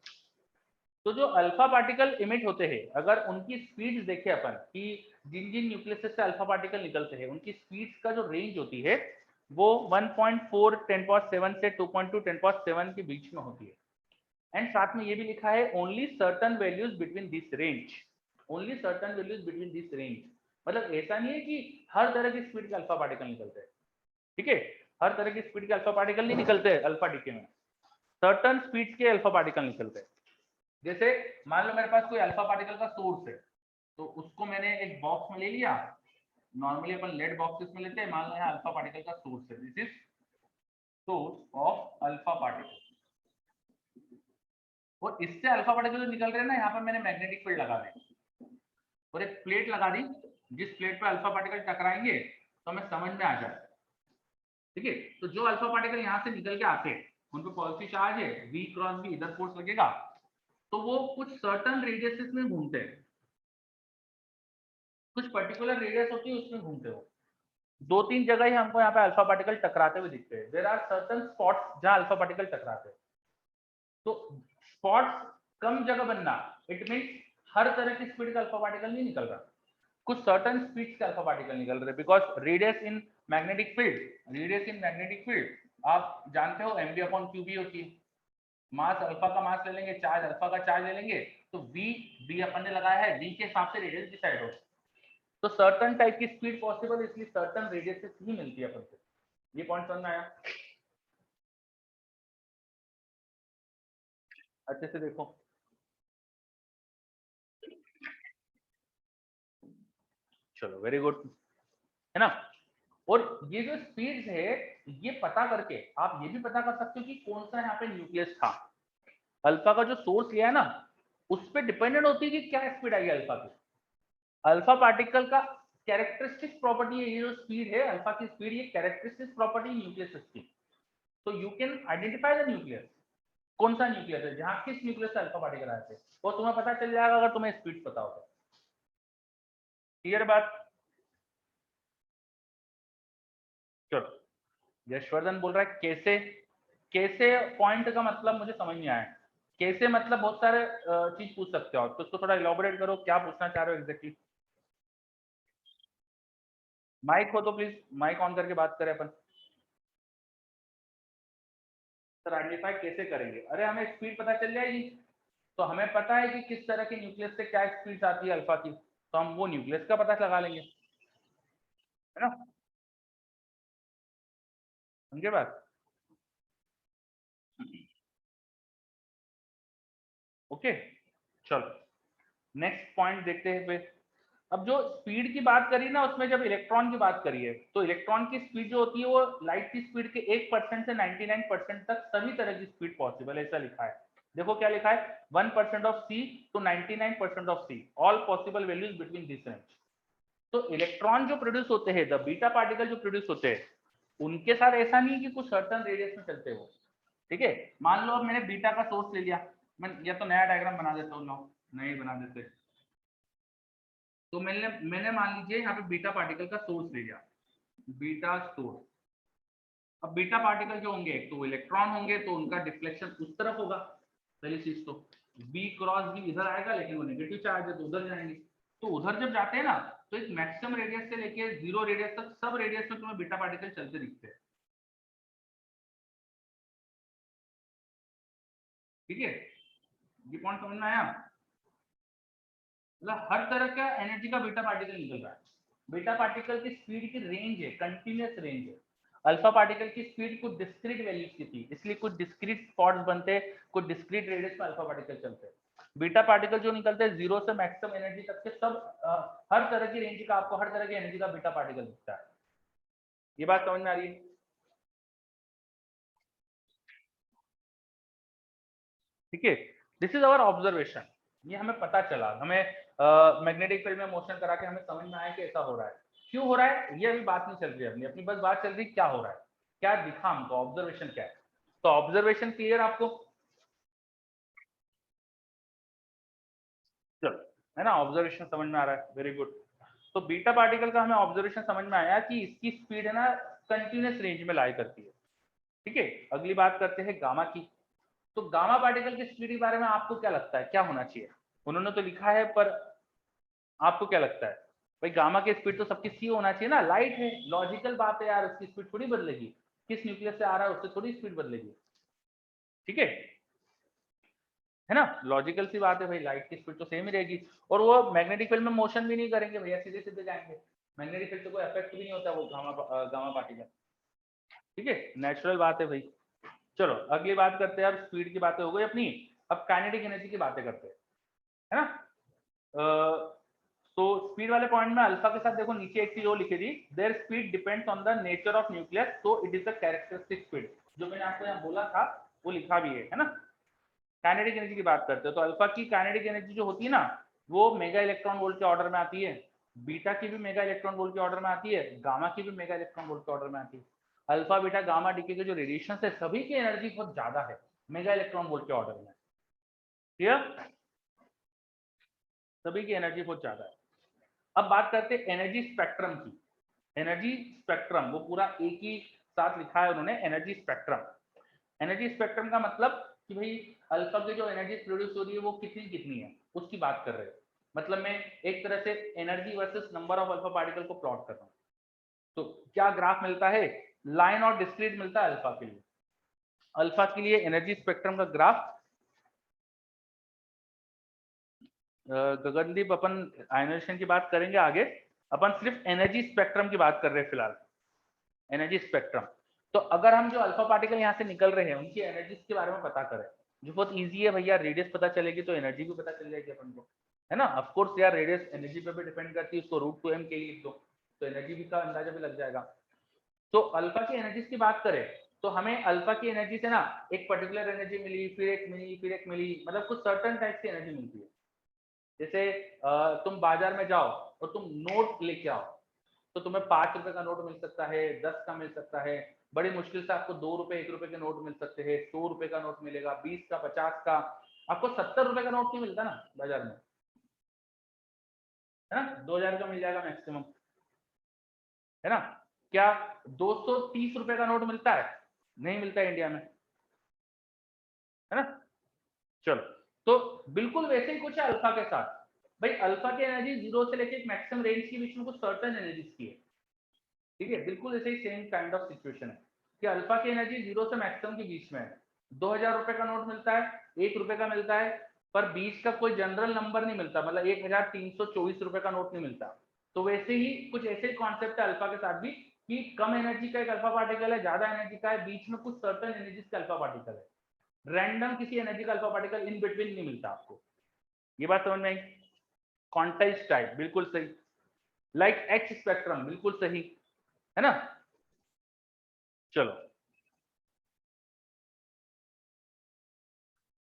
तो जो अल्फा पार्टिकल इमिट होते हैं, अगर उनकी स्पीड देखें अपन कि जिन जिन न्यूक्लियस से अल्फा पार्टिकल निकलते हैं उनकी स्पीड का जो रेंज होती है वो 1.4 10⁻7 से 2.2 10⁻7 के बीच में होती है। एंड साथ में ये भी लिखा है only certain values between this range, only certain values between this range, मतलब ऐसा नहीं है कि हर तरह की स्पीड के अल्फा पार्टिकल निकलते हैं, ठीक है। हर तरह की स्पीड के अल्फा पार्टिकल नहीं निकलते अल्फा डीके में, सर्टन स्पीड के अल्फा पार्टिकल निकलते हैं। जैसे मान लो मेरे पास कोई अल्फा पार्टिकल का सोर्स है, तो उसको मैंने एक बॉक्स में ले लिया, नॉर्मली अपन लेड बॉक्सेस में लेते हैं, मान लो यहाँ अल्फा पार्टिकल का सोर्स है, this is source of alpha particle, और इससे अल्फा पार्टिकल जो निकल रहे हैं ना, यहाँ पर मैंने मैग्नेटिक फील्ड लगा दी और एक प्लेट लगा दी, जिस प्लेट पे अल्फा पार्टिकल टकराएंगे तो हमें समझ में आ जाए, ठीक है। तो जो अल्फा पार्टिकल यहाँ से निकल के आते हैं उन पर पॉजिटिव चार्ज है, V क्रॉस भी इधर फोर्स लगेगा, तो वो कुछ सर्टन रेडियसेस में घूमते हैं, कुछ पर्टिकुलर रेडियस होती है उसमें घूमते हो। 2-3 जगह ही हमको यहाँ पे अल्फा पार्टिकल टकराते हुए दिखते हैं, देयर आर सर्टेन स्पॉट्स जहां अल्फा पार्टिकल टकराते हैं। तो स्पॉट्स कम जगह बनना, इट मींस हर तरह की स्पीड का अल्फा पार्टिकल नहीं निकल रहा, कुछ सर्टन स्पीड के अल्फा पार्टिकल निकल रहे, because radius in magnetic field आप जानते हो mv अपॉन क्यू होती है। मास अल्फा का मास ले लेंगे, चार्ज अल्फा का चार्ज ले लेंगे, तो v अपन ने लगाया है, v के हिसाब से रेडियस डिसाइड हो। तो सर्टन टाइप की स्पीड पॉसिबल, इसलिए सर्टन रेडियस ही मिलती है अपन को। ये पॉइंट समझ में आया? अच्छे से देखो, चलो वेरी गुड, है ना। और ये जो स्पीड है, ये पता करके आप ये भी पता कर सकते हो कि कौन सा यहाँ पे न्यूक्लियस था। अल्फा का जो सोर्स लिया है ना, उस पर डिपेंडेंट होती है कि क्या स्पीड आई अल्फा की। अल्फा पार्टिकल का कैरेक्टरिस्टिक प्रॉपर्टी है, ये जो स्पीड है अल्फा की स्पीड, ये कैरेक्टरिस्टिक प्रॉपर्टी न्यूक्लियस की। तो you can identify the nucleus, कौन सा न्यूक्लियस है, जहां किस न्यूक्लियस से अल्फा पार्टिकल आए थे, वो तुम्हें पता चल जाएगा अगर तुम्हें स्पीड पता हो तो। क्लियर बात? चलो, यशवर्धन बोल रहा है कैसे, कैसे पॉइंट का मतलब मुझे समझ नहीं आया। कैसे मतलब बहुत सारे चीज पूछ सकते हो आप, तो उसको थोड़ा इलाबोरेट करो, क्या पूछना चाह रहे हो एग्जैक्टली। माइक हो तो प्लीज माइक ऑन करके बात करें अपन। सर आइडेंटिफाई कैसे करेंगे? अरे हमें स्पीड पता चल जाएगी, तो हमें पता है कि किस तरह के न्यूक्लियस से क्या स्पीड आती है अल्फा की, तो हम वो न्यूक्लियस का पता लगा लेंगे, है ना। समझे बात? ओके, चलो नेक्स्ट पॉइंट देखते हैं फिर। अब जो स्पीड की बात करी ना, उसमें जब इलेक्ट्रॉन की बात करी है, तो इलेक्ट्रॉन की स्पीड जो होती है वो लाइट की स्पीड के 1% से 99% तक सभी तरह की स्पीड पॉसिबल है, ऐसा लिखा है। देखो क्या लिखा है, 1% of C to 99% of C, all possible values between this range. तो इलेक्ट्रॉन जो प्रोड्यूस होते हैं, द बीटा पार्टिकल जो प्रोड्यूस होते हैं, उनके साथ ऐसा नहीं कि कुछ सर्टन रेडियस में चलते हो। ठीक है, मान लो अब मैंने बीटा का सोर्स ले लिया, मैं या तो नया डायग्राम बना देता हूँ, नहीं बना देते, तो मैंने मैंने मान लीजिए यहाँ पे बीटा पार्टिकल का सोर्स ले लिया, बीटा सोर्स। अब बीटा पार्टिकल जो होंगे, तो वो इलेक्ट्रॉन होंगे, तो उनका डिफ्लेक्शन उस तरफ होगा, पहली चीज तो। बी क्रॉस बी इधर आएगा, लेकिन वो नेगेटिव चार्ज है तो उधर जाएंगे। तो उधर जब जाते हैं ना, तो एक मैक्सिमम रेडियस से लेके जीरो रेडियस तक सब रेडियस में तुम्हें बीटा पार्टिकल चलते दिखते हैं। ठीक है, ये पॉइंट समझ में आया? मतलब हर तरह का एनर्जी का बीटा पार्टिकल निकल रहा है। बीटा पार्टिकल की स्पीड की रेंज है, कंटिन्यूअस रेंज है। अल्फा पार्टिकल की स्पीड कुछ डिस्क्रीट वैल्यूज की थी, इसलिए कुछ डिस्क्रीट स्पॉट्स बनते, कुछ डिस्क्रीट रेडियस में अल्फा पार्टिकल चलते हैं। बीटा पार्टिकल जो निकलते हैं जीरो से मैक्सिमम एनर्जी तक के सब, हर तरह की रेंज का आपको हर तरह की एनर्जी का बीटा पार्टिकल दिखता है। ये बात समझ में आ रही है? ठीक है, दिस इज अवर ऑब्जर्वेशन। ये हमें पता चला, हमें मैग्नेटिक फील्ड में मोशन करा के हमें समझ में आया कि ऐसा हो रहा है। क्यों हो रहा है ये अभी बात नहीं चल रही है अपनी अपनी बस बात चल रही क्या हो रहा है, क्या दिखा हमको, ऑब्जर्वेशन क्या है। तो ऑब्जर्वेशन क्लियर आपको? चलो, है ना, ऑब्जर्वेशन समझ में आ रहा है, वेरी गुड। तो बीटा पार्टिकल का हमें ऑब्जर्वेशन समझ में आया कि इसकी स्पीड है ना कंटिन्यूअस रेंज में लाई करती है। ठीक है, अगली बात करते हैं गामा की। तो गामा पार्टिकल की स्पीड के बारे में आपको क्या लगता है, क्या होना चाहिए? उन्होंने तो लिखा है, पर आपको क्या लगता है? भाई गामा की स्पीड तो सबकी सी होना चाहिए ना, लाइट है, लॉजिकल बात है यार, उसकी स्पीड थोड़ी बदलेगी, किस न्यूक्लियस से आ रहा है उससे थोड़ी स्पीड बदलेगी। ठीक है ना, लॉजिकल सी बात है भाई, लाइट की स्पीड तो सेम ही रहेगी। और वो मैग्नेटिक फील्ड में मोशन भी नहीं करेंगे भैया, सीधे सीधे जाएंगे, मैग्नेटिक फील्ड तो कोई इफेक्ट भी नहीं होता वो गामा पार्टिकल। ठीक है, नेचुरल बात है भाई। चलो अगली बात करते हैं, अब स्पीड की बातें हो गई अपनी, अब काइनेटिक एनर्जी की बातें करते हैं, है ना। तो स्पीड वाले पॉइंट में अल्फा के साथ देखो नीचे एक चीज और लिखी थी, there speed depends on the nature of nucleus, so it is the characteristic speed. जो मैंने आपको यहाँ बोला था वो लिखा भी है ना। काइनेटिक एनर्जी की बात करते हो, तो अल्फा की काइनेटिक एनर्जी जो होती है ना, वो मेगा इलेक्ट्रॉन वोल्ट के ऑर्डर में आती है। बीटा की भी मेगा इलेक्ट्रॉन वोल्ट के ऑर्डर में आती है, गामा की भी मेगा इलेक्ट्रॉन वोल्ट के ऑर्डर में आती है। अल्फा बीटा गामा डीके के जो रेडिएशन है, सभी की एनर्जी बहुत ज्यादा है, मेगा इलेक्ट्रॉन वोल्ट के ऑर्डर में। क्लियर? सभी की एनर्जी बहुत ज्यादा है। अब बात करते हैं एनर्जी स्पेक्ट्रम की। एनर्जी स्पेक्ट्रम वो पूरा एक ही साथ लिखा है उन्होंने, एनर्जी स्पेक्ट्रम। एनर्जी स्पेक्ट्रम का मतलब कि भाई अल्फा की जो एनर्जी प्रोड्यूस हो रही है वो कितनी कितनी है, उसकी बात कर रहे हैं। मतलब मैं एक तरह से energy versus number of alpha particle को प्लॉट कर रहा हूँ। तो क्या ग्राफ मिलता है, लाइन और डिस्क्रीट मिलता है अल्फा के लिए। अल्फा के लिए एनर्जी स्पेक्ट्रम का ग्राफ, गगनदीप अपन आयनाइजेशन की बात करेंगे आगे, अपन सिर्फ एनर्जी स्पेक्ट्रम की बात कर रहे हैं फिलहाल, एनर्जी स्पेक्ट्रम। तो अगर हम जो अल्फा पार्टिकल यहाँ से निकल रहे हैं उनकी एनर्जी के बारे में पता करें, जो बहुत इजी है भैया, रेडियस पता चलेगी तो एनर्जी भी पता चल जाएगी अपन को, है ना। ऑफ कोर्स यार रेडियस एनर्जी पे भी डिपेंड करती है, उसको √2m के ही लिख दो तो एनर्जी भी का अंदाजा भी लग जाएगा। तो अल्फा की एनर्जी की बात करें तो हमें अल्फा की एनर्जी से ना एक पर्टिकुलर एनर्जी मिली, फिर एक मिली, फिर एक मिली, मतलब कुछ सर्टन टाइप की एनर्जी मिलती है। जैसे तुम बाजार में जाओ और तुम नोट लेके आओ तो तुम्हें 5 रुपए का नोट मिल सकता है, 10 का मिल सकता है, बड़ी मुश्किल से आपको 2 रुपए 1 रुपए के नोट मिल सकते हैं, 100 रुपए का नोट मिलेगा, 20 का, 50 का, आपको 70 रुपए का नोट नहीं मिलता ना बाजार में, है ना। 2000 का मिल जाएगा मैक्सिमम, है ना। क्या 230 रुपए का नोट मिलता है? नहीं मिलता है इंडिया में, है ना। चलो, तो बिल्कुल वैसे ही कुछ है अल्फा के साथ। भाई अल्फा की एनर्जी 0 से लेकर मैक्सिमम रेंज के बीच में कुछ सर्टेन एनर्जीज की है, ठीक है। बिल्कुल ऐसे ही सेम काइंड ऑफ सिचुएशन है कि अल्फा की एनर्जी 0 से मैक्सिमम के बीच में है। 2000 रुपए का नोट मिलता है, 1 रुपए का मिलता है, पर बीच का कोई जनरल नंबर नहीं मिलता, मतलब 1324 रुपए का नोट नहीं मिलता। तो वैसे ही कुछ ऐसे कॉन्सेप्ट है अल्फा के साथ भी कि कम एनर्जी का एक अल्फा पार्टिकल है, ज्यादा एनर्जी का है, बीच में कुछ सर्टेन एनर्जीज का अल्फा पार्टिकल है। रैंडम किसी एनर्जी का अल्फा पार्टिकल इन बिटवीन नहीं मिलता आपको। ये बात समझ में आई? क्वांटाइज टाइप बिल्कुल सही, लाइक एक्स स्पेक्ट्रम बिल्कुल सही, है ना। चलो,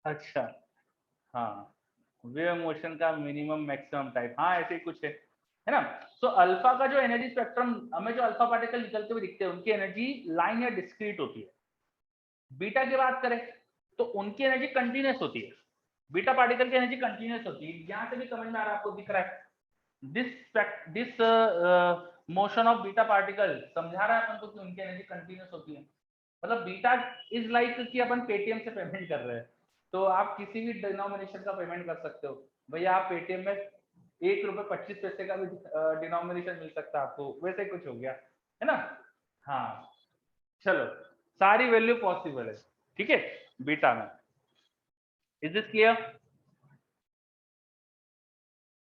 अच्छा, हाँ, वेव मोशन का मिनिमम मैक्सिमम टाइप, हाँ ऐसे ही कुछ है ना। तो अल्फा का जो एनर्जी स्पेक्ट्रम, हमें जो अल्फा पार्टिकल निकलते हुए दिखते हैं उनकी एनर्जी लाइन या डिस्क्रीट होती है। बीटा की बात करें तो उनकी एनर्जी कंटिन्यूस होती है, बीटा पार्टिकल की एनर्जी कंटिन्यूस होती है। यहां से भी समझ में आ रहा है आपको, दिख रहा है this motion of beta particle समझा रहा है अपन को कि उनकी एनर्जी कंटिन्यूस होती है। मतलब बीटा इज लाइक कि अपन पेटीएम से पेमेंट कर रहे हैं, तो आप किसी भी डिनोमिनेशन का पेमेंट कर सकते हो। भैया आप पेटीएम में 1 रुपए 25 पैसे का भी डिनोमिनेशन मिल सकता है आपको, वैसे कुछ हो गया, है ना। हाँ, चलो, सारी वैल्यू पॉसिबल है, ठीक है, बीटा में। Is this clear?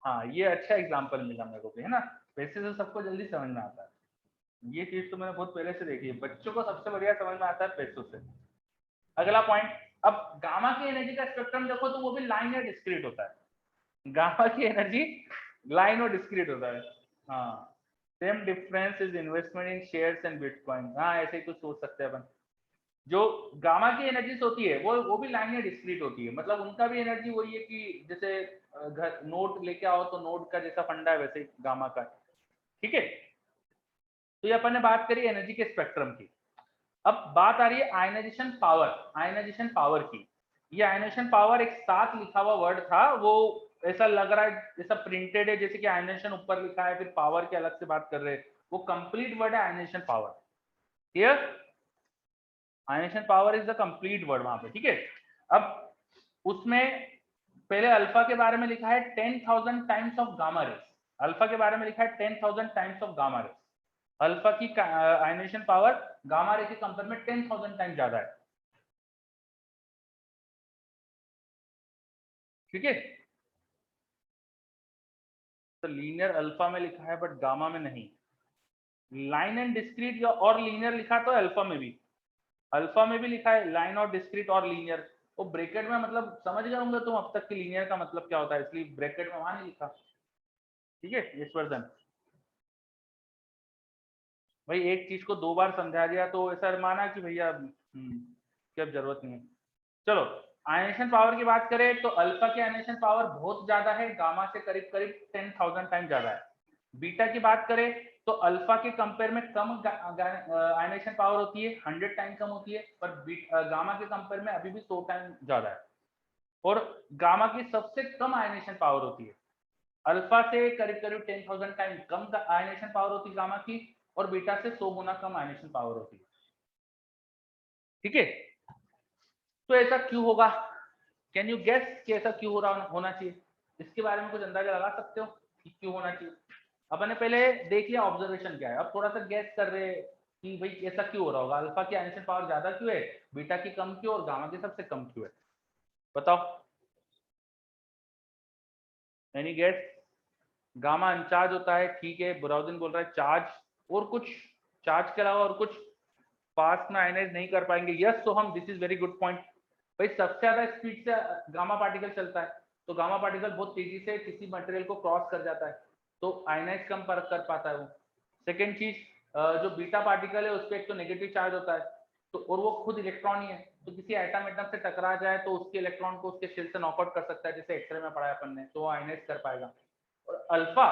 हाँ, ये अच्छा एग्जांपल मिला मेरे को भी, है ना। वैसे तो सबको जल्दी समझ में आता है, ये चीज तो मैंने बहुत पहले से देखी है, बच्चों को सबसे बढ़िया समझ में आता है पैसों से। अगला पॉइंट, अब गामा की एनर्जी का स्पेक्ट्रम देखो तो वो भी लाइन या डिस्क्रीट होता है। गामा की एनर्जी लाइन और डिस्क्रीट होता है, हाँ। Same difference is investment in shares and bitcoin, हाँ ऐसे ही कुछ सोच सकते हैं अपन। जो गामा की एनर्जीज होती है वो भी लाइन या डिस्क्रीट होती है, मतलब उनका भी एनर्जी वही है कि जैसे घर नोट लेके आओ तो नोट का जैसा फंडा है वैसे गामा का, ठीक है। तो ये अपन ने बात करी एनर्जी के स्पेक्ट्रम की। अब बात आ रही है आयनाइजेशन पावर, आयनाइजेशन पावर की। ये आयनाइजेशन पावर एक साथ लिखा हुआ वर्ड था, वो ऐसा लग रहा है जैसा प्रिंटेड है, जैसे कि आयनाइजेशन ऊपर लिखा है फिर पावर की अलग से बात कर रहे हैं, वो कंप्लीट वर्ड है ionization power. Clear? Ionization power is the complete word वहां पे, ठीक है। अब उसमें पहले अल्फा के बारे में लिखा है 10,000 times of gamma rays, alpha के बारे में लिखा है 10,000 times of gamma rays. Alpha की आयनाइजेशन पावर गामा रे के कंपेयर में 10,000 टाइम ज्यादा है, ठीक है। तो लीनियर अल्फा में लिखा है बट गामा में नहीं, लाइन एंड डिस्क्रीट या और लीनियर लिखा तो अल्फा में भी, अल्फा में भी लिखा है लाइन और डिस्क्रीट और लीनियर। वो ब्रैकेट में, मतलब समझ गए होंगे तुम अब तक कि लीनियर का मतलब क्या होता है, इसलिए ब्रैकेट में वहां नहीं लिखा, ठीक है। इस वर्जन भाई एक चीज को 2 बार समझा दिया तो ऐसा माना कि भैया कि अब जरूरत नहीं है। चलो, आयनेशन पावर की बात करें तो अल्फा की आयनेशन पावर बहुत ज्यादा है, गामा से करीब करीब 10,000 टाइम ज्यादा है। बीटा की बात करें तो अल्फा के कंपेयर में कम आयनेशन पावर होती है, 100 टाइम कम होती है, पर गामा के कंपेयर में अभी भी 100 टाइम ज्यादा है। और गामा की सबसे कम आयनेशन पावर होती है, अल्फा से करीब करीब 10,000 टाइम कम आयनेशन पावर होती है गामा की, और बीटा से 100 गुना कम आयनेशन पावर होती है, ठीक है। तो ऐसा क्यों होगा? कैन यू गेस कि ऐसा क्यों हो रहा होना चाहिए? इसके बारे में कुछ अंदाजा लगा सकते हो कि क्यों होना चाहिए? अपन ने पहले देख लिया ऑब्जर्वेशन क्या है, अब थोड़ा सा गैस कर रहे हैं कि भाई ऐसा क्यों हो रहा होगा, अल्फा की आयनियन पावर ज्यादा क्यों है, बीटा की कम क्यों और गामा की सबसे कम क्यों है, बताओ। Any guess? गामा अनचार्ज होता है, ठीक है, बुराउद्दीन बोल रहा है चार्ज, और कुछ चार्ज के अलावा और कुछ पास में आयनाइज नहीं कर पाएंगे। Yes Soham, this is very good point. भाई सबसे ज्यादा स्पीड से गामा पार्टिकल चलता है, तो गामा पार्टिकल बहुत तेजी से किसी मटेरियल को क्रॉस कर जाता है, तो आयनाइज कम कर पाता है वो। सेकेंड चीज, जो बीटा पार्टिकल है उस पर एक तो नेगेटिव चार्ज होता है, तो और वो खुद इलेक्ट्रॉन ही है, तो किसी एटम से टकरा जाए तो उसके इलेक्ट्रॉन को उसके शेल से नॉकआउट कर सकता है, जैसे एक्सरे में पढ़ा है अपन ने, तो वो आयनाइज कर पाएगा। और अल्फा,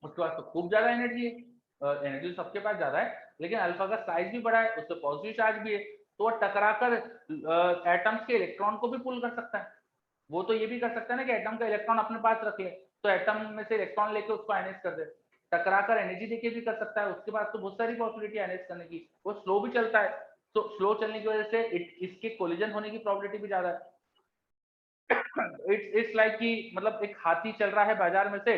उसके पास तो खूब ज्यादा एनर्जी है, एनर्जी तो सबके पास ज्यादा है, लेकिन अल्फा का साइज भी बड़ा है, उससे पॉजिटिव चार्ज भी है, तो वो टकराकर एटम्स के इलेक्ट्रॉन को भी पुल कर सकता है। वो तो ये भी कर सकता है ना कि एटम का इलेक्ट्रॉन अपने पास रख ले, तो एटम में से इलेक्ट्रॉन लेके उसको आयनाइज कर दे, टकराकर एनर्जी देके भी कर सकता है, उसके पास तो बहुत सारी पॉसिबिलिटी आयनाइज करने की। वो स्लो भी चलता है, तो स्लो चलने की वजह से इसके कोलिजन होने की प्रोबेबिलिटी भी ज्यादा है। इट्स लाइक कि मतलब एक हाथी चल रहा है बाजार में से,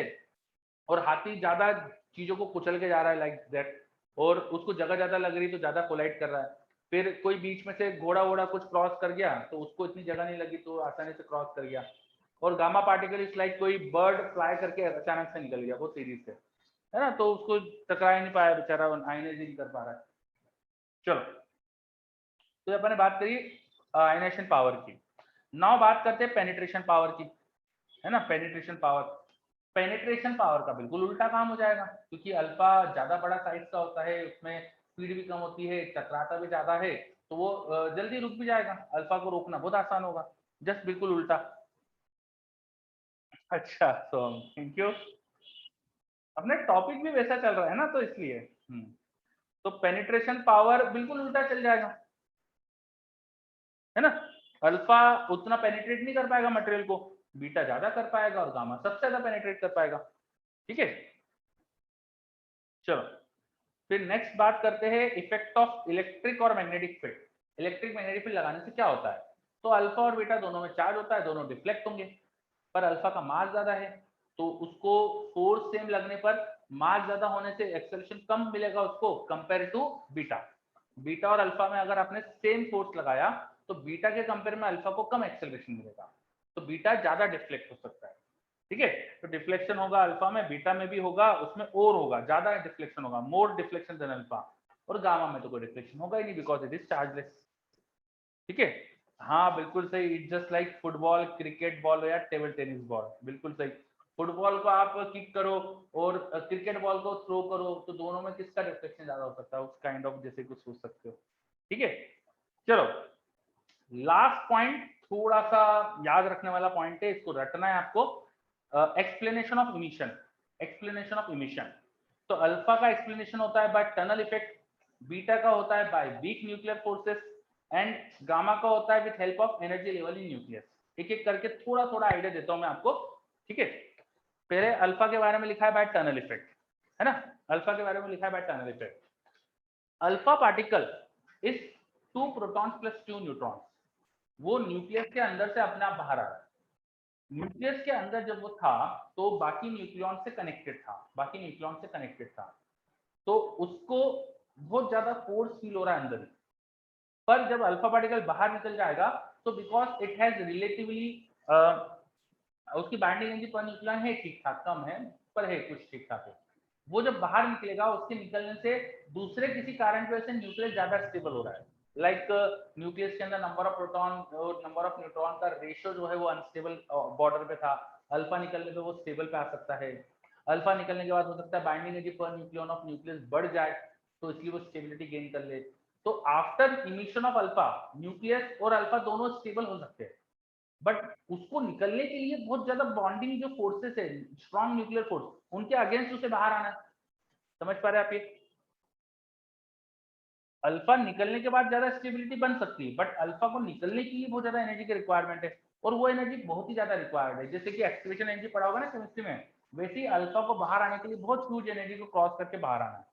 और हाथी ज्यादा चीजों को कुचल के जा रहा है लाइक दैट, और उसको जगह ज्यादा लग रही तो ज्यादा कोलाइड कर रहा है। फिर कोई बीच में से घोड़ा वोड़ा कुछ क्रॉस कर गया तो उसको इतनी जगह नहीं लगी तो आसानी से क्रॉस कर गया। और गामा पार्टिकल इज लाइक कोई बर्ड फ्लाई करके अचानक से निकल गया बहुत तेजी से, है ना, तो उसको टकरा ही नहीं पाया बेचारा, आयनाइज नहीं कर पा रहा है। चलो, तो अपन ने बात करी आयनाइजेशन पावर की। नाउ बात करते हैं पेनिट्रेशन पावर की, है ना। पेनिट्रेशन पावर, पेनिट्रेशन पावर का बिल्कुल उल्टा काम हो जाएगा, क्योंकि अल्फा ज्यादा बड़ा साइज का होता है, उसमें स्पीड भी कम होती है, टकराता भी ज्यादा है, तो वो जल्दी रुक भी जाएगा, अल्फा को रोकना बहुत आसान होगा। जस्ट बिल्कुल उल्टा। अच्छा, तो थैंक यू, अपने टॉपिक भी वैसा चल रहा है ना, तो इसलिए तो पेनिट्रेशन पावर बिल्कुल उल्टा चल जाएगा, है ना। अल्फा उतना पेनिट्रेट नहीं कर पाएगा मटेरियल को, बीटा ज्यादा कर पाएगा, और गामा सबसे ज्यादा पेनिट्रेट कर पाएगा। ठीक है, चलो फिर नेक्स्ट बात करते हैं इफेक्ट ऑफ इलेक्ट्रिक और magnetic field. Electric magnetic field लगाने से क्या होता है, तो अल्फा और बीटा दोनों में चार्ज होता है, दोनों डिफ्लेक्ट होंगे, पर अल्फा का मास ज्यादा है, तो उसको फोर्स सेम लगने पर मास ज्यादा होने से एक्सेलरेशन कम मिलेगा उसको कंपेयर टू बीटा। बीटा और अल्फा में अगर आपने सेम फोर्स लगाया तो बीटा के कंपेयर में अल्फा को कम एक्सेलरेशन मिलेगा, तो बीटा ज्यादा डिफ्लेक्ट हो सकता है। ठीक है, तो डिफ्लेक्शन होगा अल्फा में, बीटा में भी होगा, उसमें और होगा, ज्यादा डिफ्लेक्शन होगा, मोर डिफ्लेक्शन देन अल्फा। और गामा में तो कोई डिफ्लेक्शन होगा ही नहीं, बिकॉज इट इज चार्जलेस। ठीक है, हाँ बिल्कुल सही, it just like football, cricket ball या टेबल टेनिस बॉल, बिल्कुल सही। फुटबॉल को आप किक करो और क्रिकेट बॉल को थ्रो करो, तो दोनों में किसका डिफ्लेक्शन ज्यादा हो सकता है, उस काइंड ऑफ जैसे कुछ सोच सकते हो। ठीक है, चलो लास्ट पॉइंट थोड़ा सा याद रखने वाला पॉइंट है, इसको रटना है आपको। Explanation of emission, explanation of emission. तो अल्फा का एक्सप्लेनेशन होता है बाय टनल इफेक्ट, बीटा का होता है by weak nuclear forces, and gamma का होता है with help of energy level in nucleus. एक एक करके थोड़ा थोड़ा आइडिया देता हूं मैं आपको। ठीक है, पहले अल्फा के बारे में लिखा है बाय टनल इफेक्ट, है ना। अल्फा के बारे में लिखा है by tunnel effect. Alpha particle is 2 protons plus 2 neutrons, वो न्यूक्लियस के अंदर से अपने आप बाहर आ रहा है। न्यूक्लियस के अंदर जब वो था तो बाकी न्यूक्लियॉन से कनेक्टेड था, बाकी न्यूक्लियॉन से कनेक्टेड था, तो उसको बहुत ज्यादा फोर्स फील हो रहा है अंदर। पर जब अल्फा पार्टिकल बाहर निकल जाएगा तो बिकॉज इट हैज रिलेटिवली उसकी बाइंडिंग एनर्जी पर न्यूक्लियन है ठीक ठाक, कम है पर है कुछ ठीक ठाक है, वो जब बाहर निकलेगा उसके निकलने से दूसरे किसी कारण की वजह से न्यूक्लियस ज्यादा स्टेबल हो रहा है, लाइक न्यूक्लियस के अंदर नंबर ऑफ प्रोटॉन और नंबर ऑफ न्यूट्रॉन का रेशियो जो है वो अनस्टेबल बॉर्डर पे था, अल्फा निकलने पे वो स्टेबल पे आ सकता है। अल्फा निकलने के बाद हो सकता है binding energy per nucleon of nucleus बढ़ जाए, तो इसलिए वो स्टेबिलिटी गेन कर ले। तो after emission of alpha nucleus और अल्फा दोनों स्टेबल हो सकते हैं, बट उसको निकलने के लिए बहुत ज्यादा बॉन्डिंग जो फोर्सेस है, स्ट्रॉन्ग न्यूक्लियर फोर्स, उनके अगेंस्ट उसे बाहर आना है। समझ पा रहे हैं आप ये? अल्फा निकलने के बाद ज्यादा स्टेबिलिटी बन सकती है, बट अल्फा को निकलने के लिए बहुत ज्यादा एनर्जी की रिक्वायरमेंट है, और वो एनर्जी बहुत ही ज्यादा रिक्वायर्ड है, जैसे कि एक्टिवेशन एनर्जी पढ़ा होगा ना केमिस्ट्री में, वैसे ही अल्फा को बाहर आने के लिए बहुत ह्यूज एनर्जी को क्रॉस करके बाहर आना है,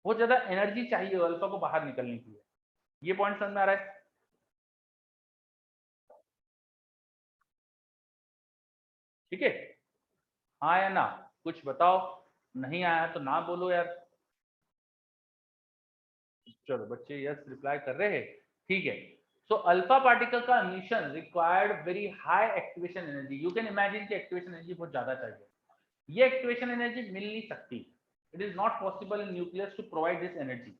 बहुत ज्यादा एनर्जी चाहिए अल्फा को बाहर निकलने के लिए। ये पॉइंट समझ में आ रहा है? ठीक है, हाँ या ना, कुछ बताओ। नहीं आया तो ना बोलो यार। चलो बच्चे यस रिप्लाई कर रहे हैं, ठीक है। सो अल्फा पार्टिकल का emission required very high activation energy. You can imagine कि एक्टिवेशन एनर्जी बहुत ज्यादा चाहिए। ये एक्टिवेशन एनर्जी मिल नहीं सकती। It is not possible in nucleus to provide this energy.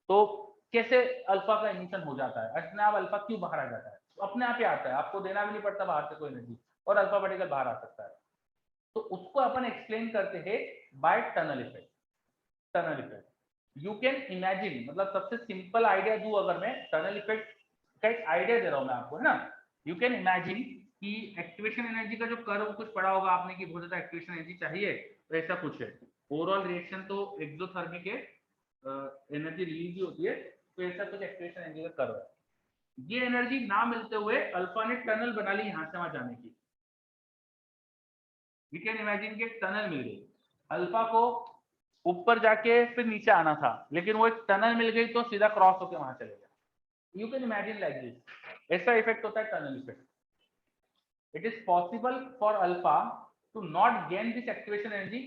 तो कैसे अल्फा का एमिशन हो जाता है? अपने आप अल्फा क्यों बाहर आ जाता है? तो अपने आप ही आता है, आपको देना भी नहीं पड़ता बाहर से कोई एनर्जी, और अल्फा पार्टिकल बाहर आ सकता है। तो उसको अपन एक्सप्लेन करते हैं by tunnel effect. Tunnel effect you can imagine, मतलब सबसे सिंपल आइडिया दूं अगर मैं, टनल इफेक्ट का एक आइडिया दे रहा हूं मैं आपको, है ना। यू कैन इमेजिन कि एक्टिवेशन एनर्जी का जो कर्व कुछ पढ़ा होगा आपने कि बहुत ज्यादा एक्टिवेशन एनर्जी चाहिए, तो ऐसा कुछ है। ओवरऑल रिएक्शन तो एक्सोथर्मिक है, एनर्जी रिलीज ही होती है, तो ऐसा कुछ एक्टिवेशन एनर्जी का कर्व है। ये एनर्जी ना मिलते हुए अल्फा ने टनल बना ली यहां से वहां जाने की। यू कैन इमेजिन कि टनल मिल गई अल्फा को, ऊपर जाके फिर नीचे आना था, लेकिन वो एक टनल मिल गई तो सीधा क्रॉस होकर वहां चले गया। You can imagine like this, ऐसा इफेक्ट होता है tunnel effect. It is possible for alpha two not gain this activation energy,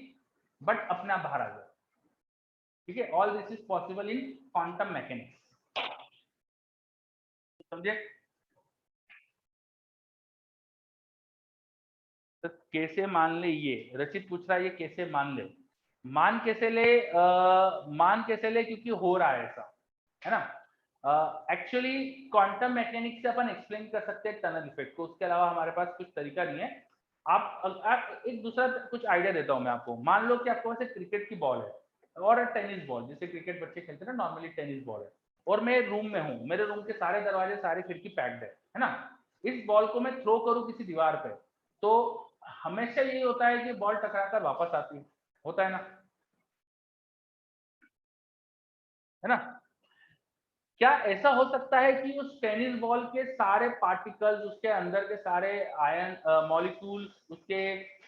but अपना बाहर आ जाए। ठीक है, all this is possible in quantum mechanics. समझे? तो कैसे मान ले, ये रचित पूछ रहा है, ये कैसे मान ले? मान कैसे ले? मान कैसे ले, क्योंकि हो रहा है ऐसा, है ना। एक्चुअली क्वांटम मैकेनिक्स से अपन एक्सप्लेन कर सकते हैं टनल इफेक्ट को, उसके अलावा हमारे पास कुछ तरीका नहीं है। आप एक दूसरा कुछ आइडिया देता हूं मैं आपको। मान लो कि आपके पास एक क्रिकेट की बॉल है और टेनिस बॉल, जैसे क्रिकेट बच्चे खेलते हैं ना नॉर्मली, टेनिस बॉल है, और मैं रूम में हूँ, मेरे रूम के सारे दरवाजे सारे खिड़की पैक्ड है ना। इस बॉल को मैं थ्रो करूँ किसी दीवार पे, तो हमेशा यही होता है कि बॉल टकराकर वापस आती है, होता है ना, है ना। क्या ऐसा हो सकता है कि उस टेनिस बॉल के सारे पार्टिकल्स, उसके अंदर के सारे आयन मॉलिक्यूल, उसके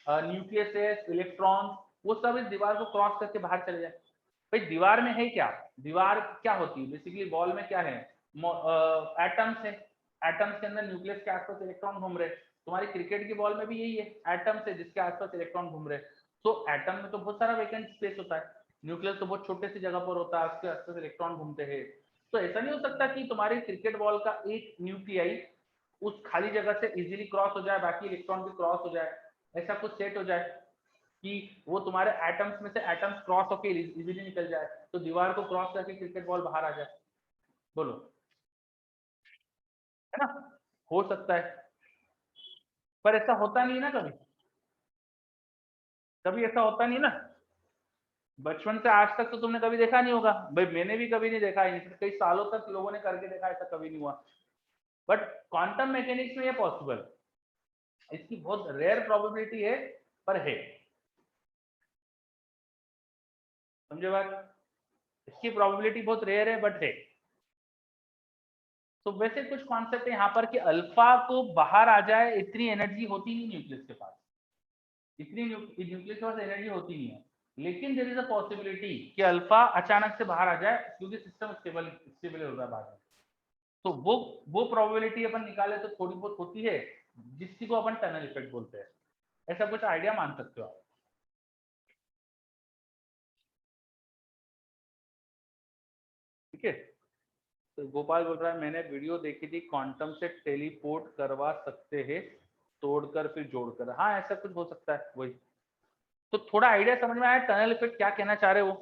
न्यूक्लियस, इलेक्ट्रॉन, वो सब इस दीवार को क्रॉस करके बाहर चले जाए? भाई दीवार में है क्या? दीवार क्या होती है बेसिकली? बॉल में क्या है? एटम्स है। एटम्स के अंदर न्यूक्लियस के आसपास इलेक्ट्रॉन घूम रहे। तुम्हारी क्रिकेट की बॉल में भी यही है, एटम्स है जिसके आसपास इलेक्ट्रॉन घूम रहे। तो एटम में तो बहुत सारा वैकेंट स्पेस होता है, न्यूक्लियस तो बहुत छोटे सी जगह पर होता है, उसके आसपास इलेक्ट्रॉन घूमते हैं। तो ऐसा नहीं हो सकता कि तुम्हारी क्रिकेट बॉल का एक न्यूक्लियाई उस खाली जगह से इजीली क्रॉस हो जाए, बाकी इलेक्ट्रॉन भी क्रॉस हो जाए, ऐसा कुछ सेट हो जाए कि वो तुम्हारे एटम्स में से एटम्स क्रॉस होकर इजीली निकल जाए, तो दीवार को क्रॉस करके क्रिकेट बॉल बाहर आ जाए? बोलो, है ना। हो सकता है, पर ऐसा होता नहीं ना कभी। कभी ऐसा होता नहीं ना। बचपन से आज तक तो तुमने कभी देखा नहीं होगा भाई, मैंने भी कभी नहीं देखा, कई सालों तक लोगों ने करके देखा, ऐसा कभी नहीं हुआ। बट क्वांटम मैकेनिक्स में ये पॉसिबल, इसकी बहुत रेयर प्रोबेबिलिटी है, पर है। समझे बात? इसकी प्रोबेबिलिटी बहुत रेयर है, बट है। तो वैसे कुछ कॉन्सेप्ट है यहाँ पर कि अल्फा को बाहर आ जाए इतनी एनर्जी होती नहीं न्यूक्लियस के पास, इतनी न्यूक्लियस के पास एनर्जी होती नहीं है। लेकिन देयर इज अ पॉसिबिलिटी कि अल्फा अचानक से बाहर आ जाए, क्योंकि सिस्टम स्टेबल स्टेबल हो रहा है बाद में। तो वो प्रोबेबिलिटी अपन निकाले तो थोड़ी बहुत होती है, जिसकी को अपन टनल इफेक्ट बोलते हैं। ऐसा कुछ आइडिया मान सकते हो आप। ठीक है। तो गोपाल बोल रहा है मैंने वीडियो देखी थी, क्वांटम से टेलीपोर्ट करवा सकते हैं, तोड़कर फिर जोड़कर। हाँ ऐसा कुछ हो सकता है, वही। तो थोड़ा आइडिया समझ में आया टनल इफेक्ट क्या कहना चाह रहे हो?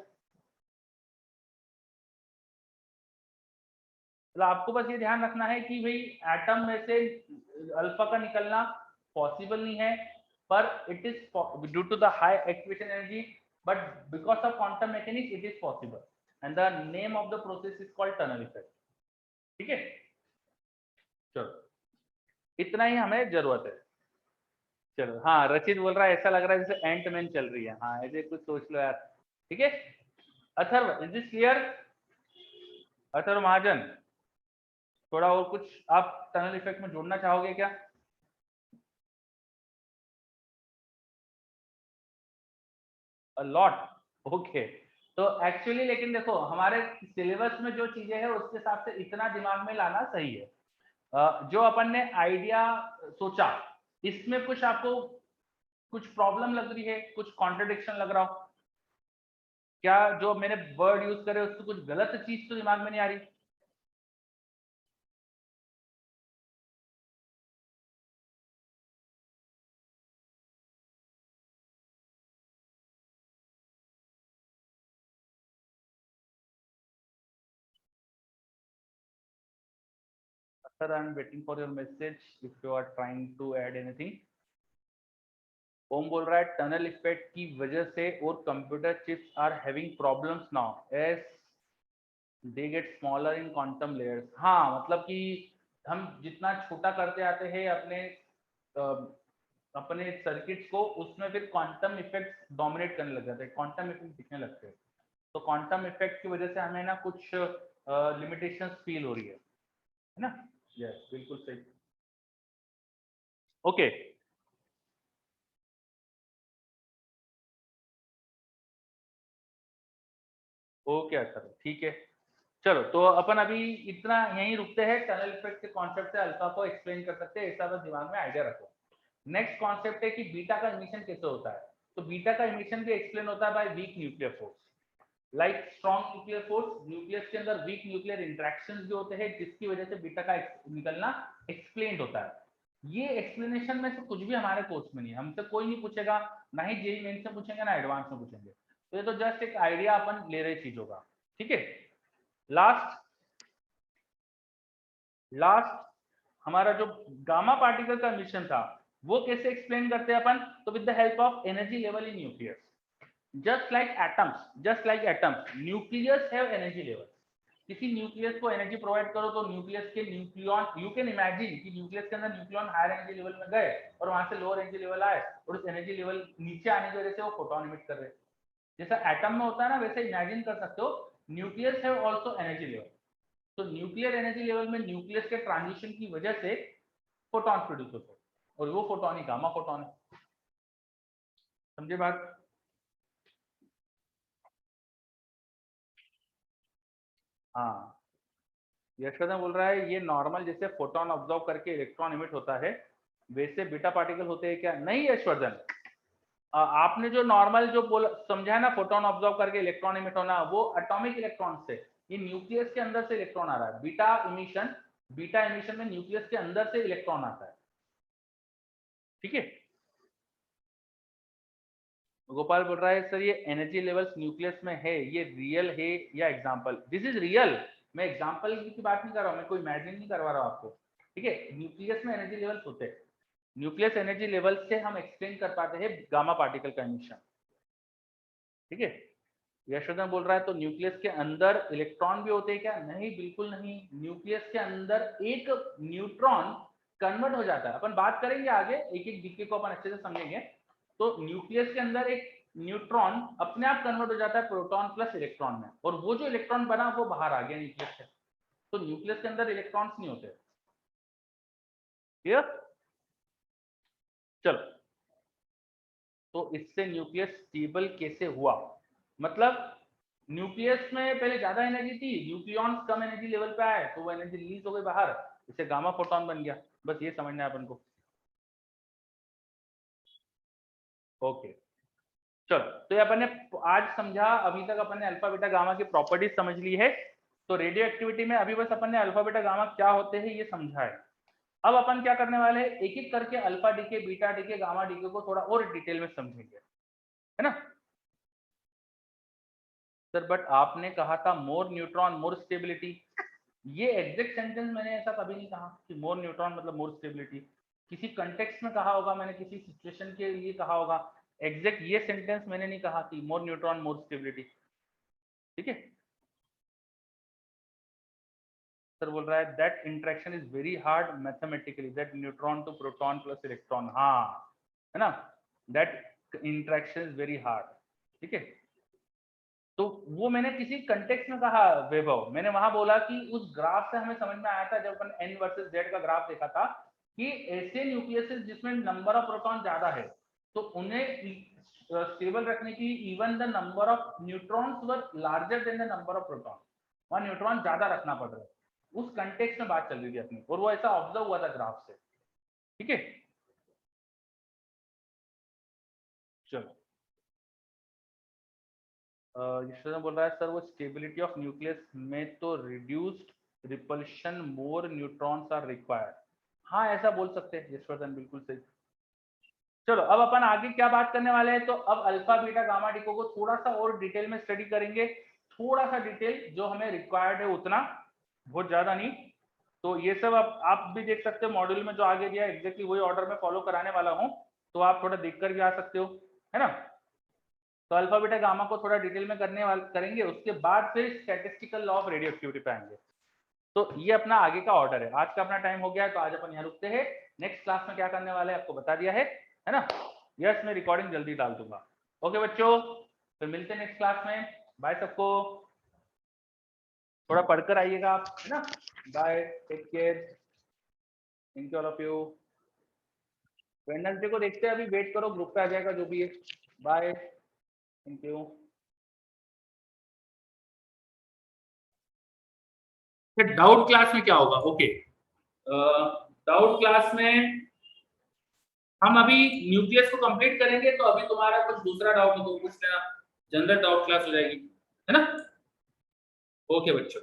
तो आपको बस ये ध्यान रखना है कि भाई एटम में से अल्फा का निकलना पॉसिबल नहीं है, पर it is due to the high activation energy, but because of quantum mechanics it is possible, and the name of the process is called tunnel effect. ठीक है, चलो इतना ही हमें जरूरत है। चलो, हाँ रचित बोल रहा है ऐसा लग रहा है जैसे एंट मैन चल रही है, हाँ ऐसे कुछ सोच लो यार। ठीक है, Atharva is this clear? Atharva Mahajan, थोड़ा और कुछ आप टनल इफेक्ट में जोड़ना चाहोगे क्या? A lot, okay. तो एक्चुअली लेकिन देखो हमारे सिलेबस में जो चीजें हैं उसके हिसाब से इतना दिमाग में लाना सही है। जो अपन ने आइडिया सोचा, इसमें कुछ आपको कुछ प्रॉब्लम लग रही है, कुछ कॉन्ट्रडिक्शन लग रहा हो, क्या जो मैंने वर्ड यूज करे उससे कुछ गलत चीज तो दिमाग में नहीं आ रही? Sir I am waiting for your message if you are trying to add anything. Om बोल रहा है टनल इफेक्ट की वजह से और computer chips are having problems now as they get smaller in quantum layers. हाँ, मतलब कि हम जितना छोटा करते आते हैं अपने अपने सर्किट्स को, उसमें फिर क्वांटम इफेक्ट डोमिनेट करने लग जाते हैं, क्वांटम इफेक्ट दिखने लगते हैं। तो क्वांटम इफेक्ट की वजह से हमें ना कुछ लिमिटेशंस फील हो रही है ना? यस, बिल्कुल सही। ओके ओके सर, ठीक है। चलो तो अपन अभी इतना यहीं रुकते हैं, टनल इफेक्ट के कॉन्सेप्ट से अल्फा को एक्सप्लेन कर सकते हैं, ऐसा बस दिमाग में आइडिया रखो। नेक्स्ट कॉन्सेप्ट है कि बीटा का इमिशन कैसे होता है। तो बीटा का इमिशन भी एक्सप्लेन होता है by weak nuclear force, like strong nuclear force. Nucleus के अंदर वीक न्यूक्लियर इंटरेक्शंस भी होते हैं, जिसकी वजह से बीटा का निकलना एक्सप्लेन होता है। ये एक्सप्लेनेशन में से कुछ भी हमारे कोर्स में नहीं है, हमसे कोई नहीं पूछेगा, ना ही जेई मेन से पूछेंगे ना एडवांस में पूछेंगे। तो ये तो जस्ट एक आइडिया अपन ले रहे चीजों का, ठीक है। लास्ट लास्ट हमारा जो गामा पार्टिकल का मिशन था, वो कैसे एक्सप्लेन करते हैं अपन? तो with the help of energy level in nucleus. Just like atoms nucleus have energy level. किसी न्यूक्लियस को एनर्जी प्रोवाइड करो तो न्यूक्लियस के न्यूक्लियन, यू कैन इमेजिन कि न्यूक्लियस के अंदर न्यूक्लियन हायर एनर्जी लेवल में गए और वहां से लोअर एनर्जी लेवल आए, और उस एनर्जी लेवल नीचे आने की वजह से वो फोटोन इमिट कर रहे हैं। जैसा एटम में होता है ना, वैसे इमेजिन कर सकते हो nucleus have also energy level. तो न्यूक्लियर एनर्जी लेवल में न्यूक्लियस के ट्रांजिशन की वजह से फोटॉन प्रोड्यूस होते हैं, और वो फोटोन ही गामा फोटोन है। समझे बात? हाँ, यशवर्धन बोल रहा है ये नॉर्मल जैसे फोटोन ऑब्जॉर्व करके इलेक्ट्रॉन इमिट होता है, वैसे बीटा पार्टिकल होते हैं क्या? नहीं यशवर्धन, आपने जो नॉर्मल जो बोला समझा है ना, फोटोन ऑब्जॉर्व करके इलेक्ट्रॉन इमिट होना, वो एटॉमिक इलेक्ट्रॉन से, ये न्यूक्लियस के अंदर से इलेक्ट्रॉन आ रहा है। बीटा इमिशन में न्यूक्लियस के अंदर से इलेक्ट्रॉन आता है, ठीक है। गोपाल बोल रहा है सर ये एनर्जी लेवल्स न्यूक्लियस में है, ये रियल है या एग्जांपल? This is real. मैं एग्जांपल की बात नहीं कर रहा हूँ, मैं कोई इमेजिन नहीं करवा रहा हूँ आपको, ठीक है। न्यूक्लियस में एनर्जी लेवल्स होते हैं, न्यूक्लियस एनर्जी लेवल से हम एक्सप्लेन कर पाते हैं गामा पार्टिकल का एमिशन, ठीक है। यशोधन बोल रहा है तो न्यूक्लियस के अंदर इलेक्ट्रॉन भी होते हैं क्या? नहीं, बिल्कुल नहीं। न्यूक्लियस के अंदर एक न्यूट्रॉन कन्वर्ट हो जाता है, अपन बात करेंगे आगे, एक एक डीके को अपन अच्छे से समझेंगे। तो न्यूक्लियस के अंदर एक न्यूट्रॉन अपने आप कन्वर्ट हो जाता है प्रोटॉन प्लस इलेक्ट्रॉन में, और वो जो इलेक्ट्रॉन बना वो बाहर आ गया न्यूक्लियस से। तो न्यूक्लियस के अंदर इलेक्ट्रॉन्स नहीं होते। क्लियर? चलो, तो इससे न्यूक्लियस स्टेबल कैसे हुआ? मतलब न्यूक्लियस में पहले ज्यादा एनर्जी थी, न्यूक्लियॉन्स कम एनर्जी लेवल पे आए तो वो एनर्जी रिलीज हो गई बाहर, इससे गामा फोटोन बन गया। बस ये समझना है अपन को। ओके, चलो तो ये अपन ने आज समझा, अभी तक अपन ने अल्फा बीटा गामा की प्रॉपर्टीज समझ ली है। तो रेडियो एक्टिविटी में अभी बस अपन ने अल्फा बीटा गामा क्या होते हैं ये समझा है। अब अपन क्या करने वाले हैं, एक एक करके alpha decay, beta decay, gamma decay को थोड़ा और डिटेल में समझेंगे, है ना। सर बट आपने कहा था मोर न्यूट्रॉन मोर स्टेबिलिटी, ये एग्जैक्ट सेंटेंस मैंने ऐसा कभी नहीं कहा कि मोर न्यूट्रॉन मतलब मोर स्टेबिलिटी। किसी कंटेक्स्ट में कहा होगा मैंने, किसी सिचुएशन के लिए कहा होगा। एग्जैक्ट ये सेंटेंस मैंने नहीं कहा कि मोर न्यूट्रॉन मोर स्टेबिलिटी, ठीक है। सर बोल रहा है that interaction is very hard mathematically, that neutron to proton plus electron, हाँ, है ना, that interaction is very hard, ठीक है। तो वो मैंने किसी कंटेक्स्ट में कहा वैभव, मैंने वहां बोला कि उस ग्राफ से हमें समझ में आया था जब अपन एन वर्सेस जेड का ग्राफ देखा था, कि ऐसे न्यूक्लियस जिसमें नंबर ऑफ प्रोटॉन ज्यादा है, तो उन्हें स्टेबल रखने की even the number of neutrons were larger than the number of proton, वहां न्यूट्रॉन ज्यादा रखना पड़ रहा है। उस कंटेक्स्ट में बात चल रही थी अपनी, और वो ऐसा ऑब्जर्व हुआ था ग्राफ से, ठीक है। चलो यशवंत बोल रहा है सर वो स्टेबिलिटी ऑफ न्यूक्लियस में तो reduced repulsion more neutrons are required. हाँ ऐसा बोल सकते हैं यशवर्धन, बिल्कुल सही। चलो अब अपन आगे क्या बात करने वाले हैं, तो अब अल्फा बीटा गामा डिको को थोड़ा सा और डिटेल में स्टडी करेंगे, थोड़ा सा डिटेल जो हमें रिक्वायर्ड है उतना, बहुत ज्यादा नहीं। तो ये सब आप भी देख सकते हो मॉड्यूल में जो आगे दिया एग्जैक्टली वही ऑर्डर में फॉलो कराने वाला हूँ, तो आप थोड़ा देखकर भी आ सकते हो, है ना। तो अल्फा बीटा गामा को थोड़ा डिटेल में करेंगे, उसके बाद फिर statistical law of radio activity पे आएंगे। तो ये अपना आगे का ऑर्डर है। आज का अपना टाइम हो गया है, तो आज अपन यहाँ रुकते हैं। नेक्स्ट क्लास में क्या करने वाले हैं आपको बता दिया है ना। यस मैं रिकॉर्डिंग जल्दी डाल दूंगा। ओके बच्चों, फिर मिलते हैं नेक्स्ट क्लास में। बाय सबको, थोड़ा पढ़कर आइएगा आप, है ना। Bye, take care, thank you all of you. Wednesday को देखते हैं, अभी वेट करो, ग्रुप पे आ जाएगा जो भी है। Bye, thank you. Doubt class में क्या होगा? ओके, डाउट क्लास में हम अभी न्यूक्लियस को कंप्लीट करेंगे, तो अभी तुम्हारा कुछ दूसरा डाउट हो तो पूछ लेना, जनरल डाउट क्लास हो जाएगी, है ना। ओके बच्चों।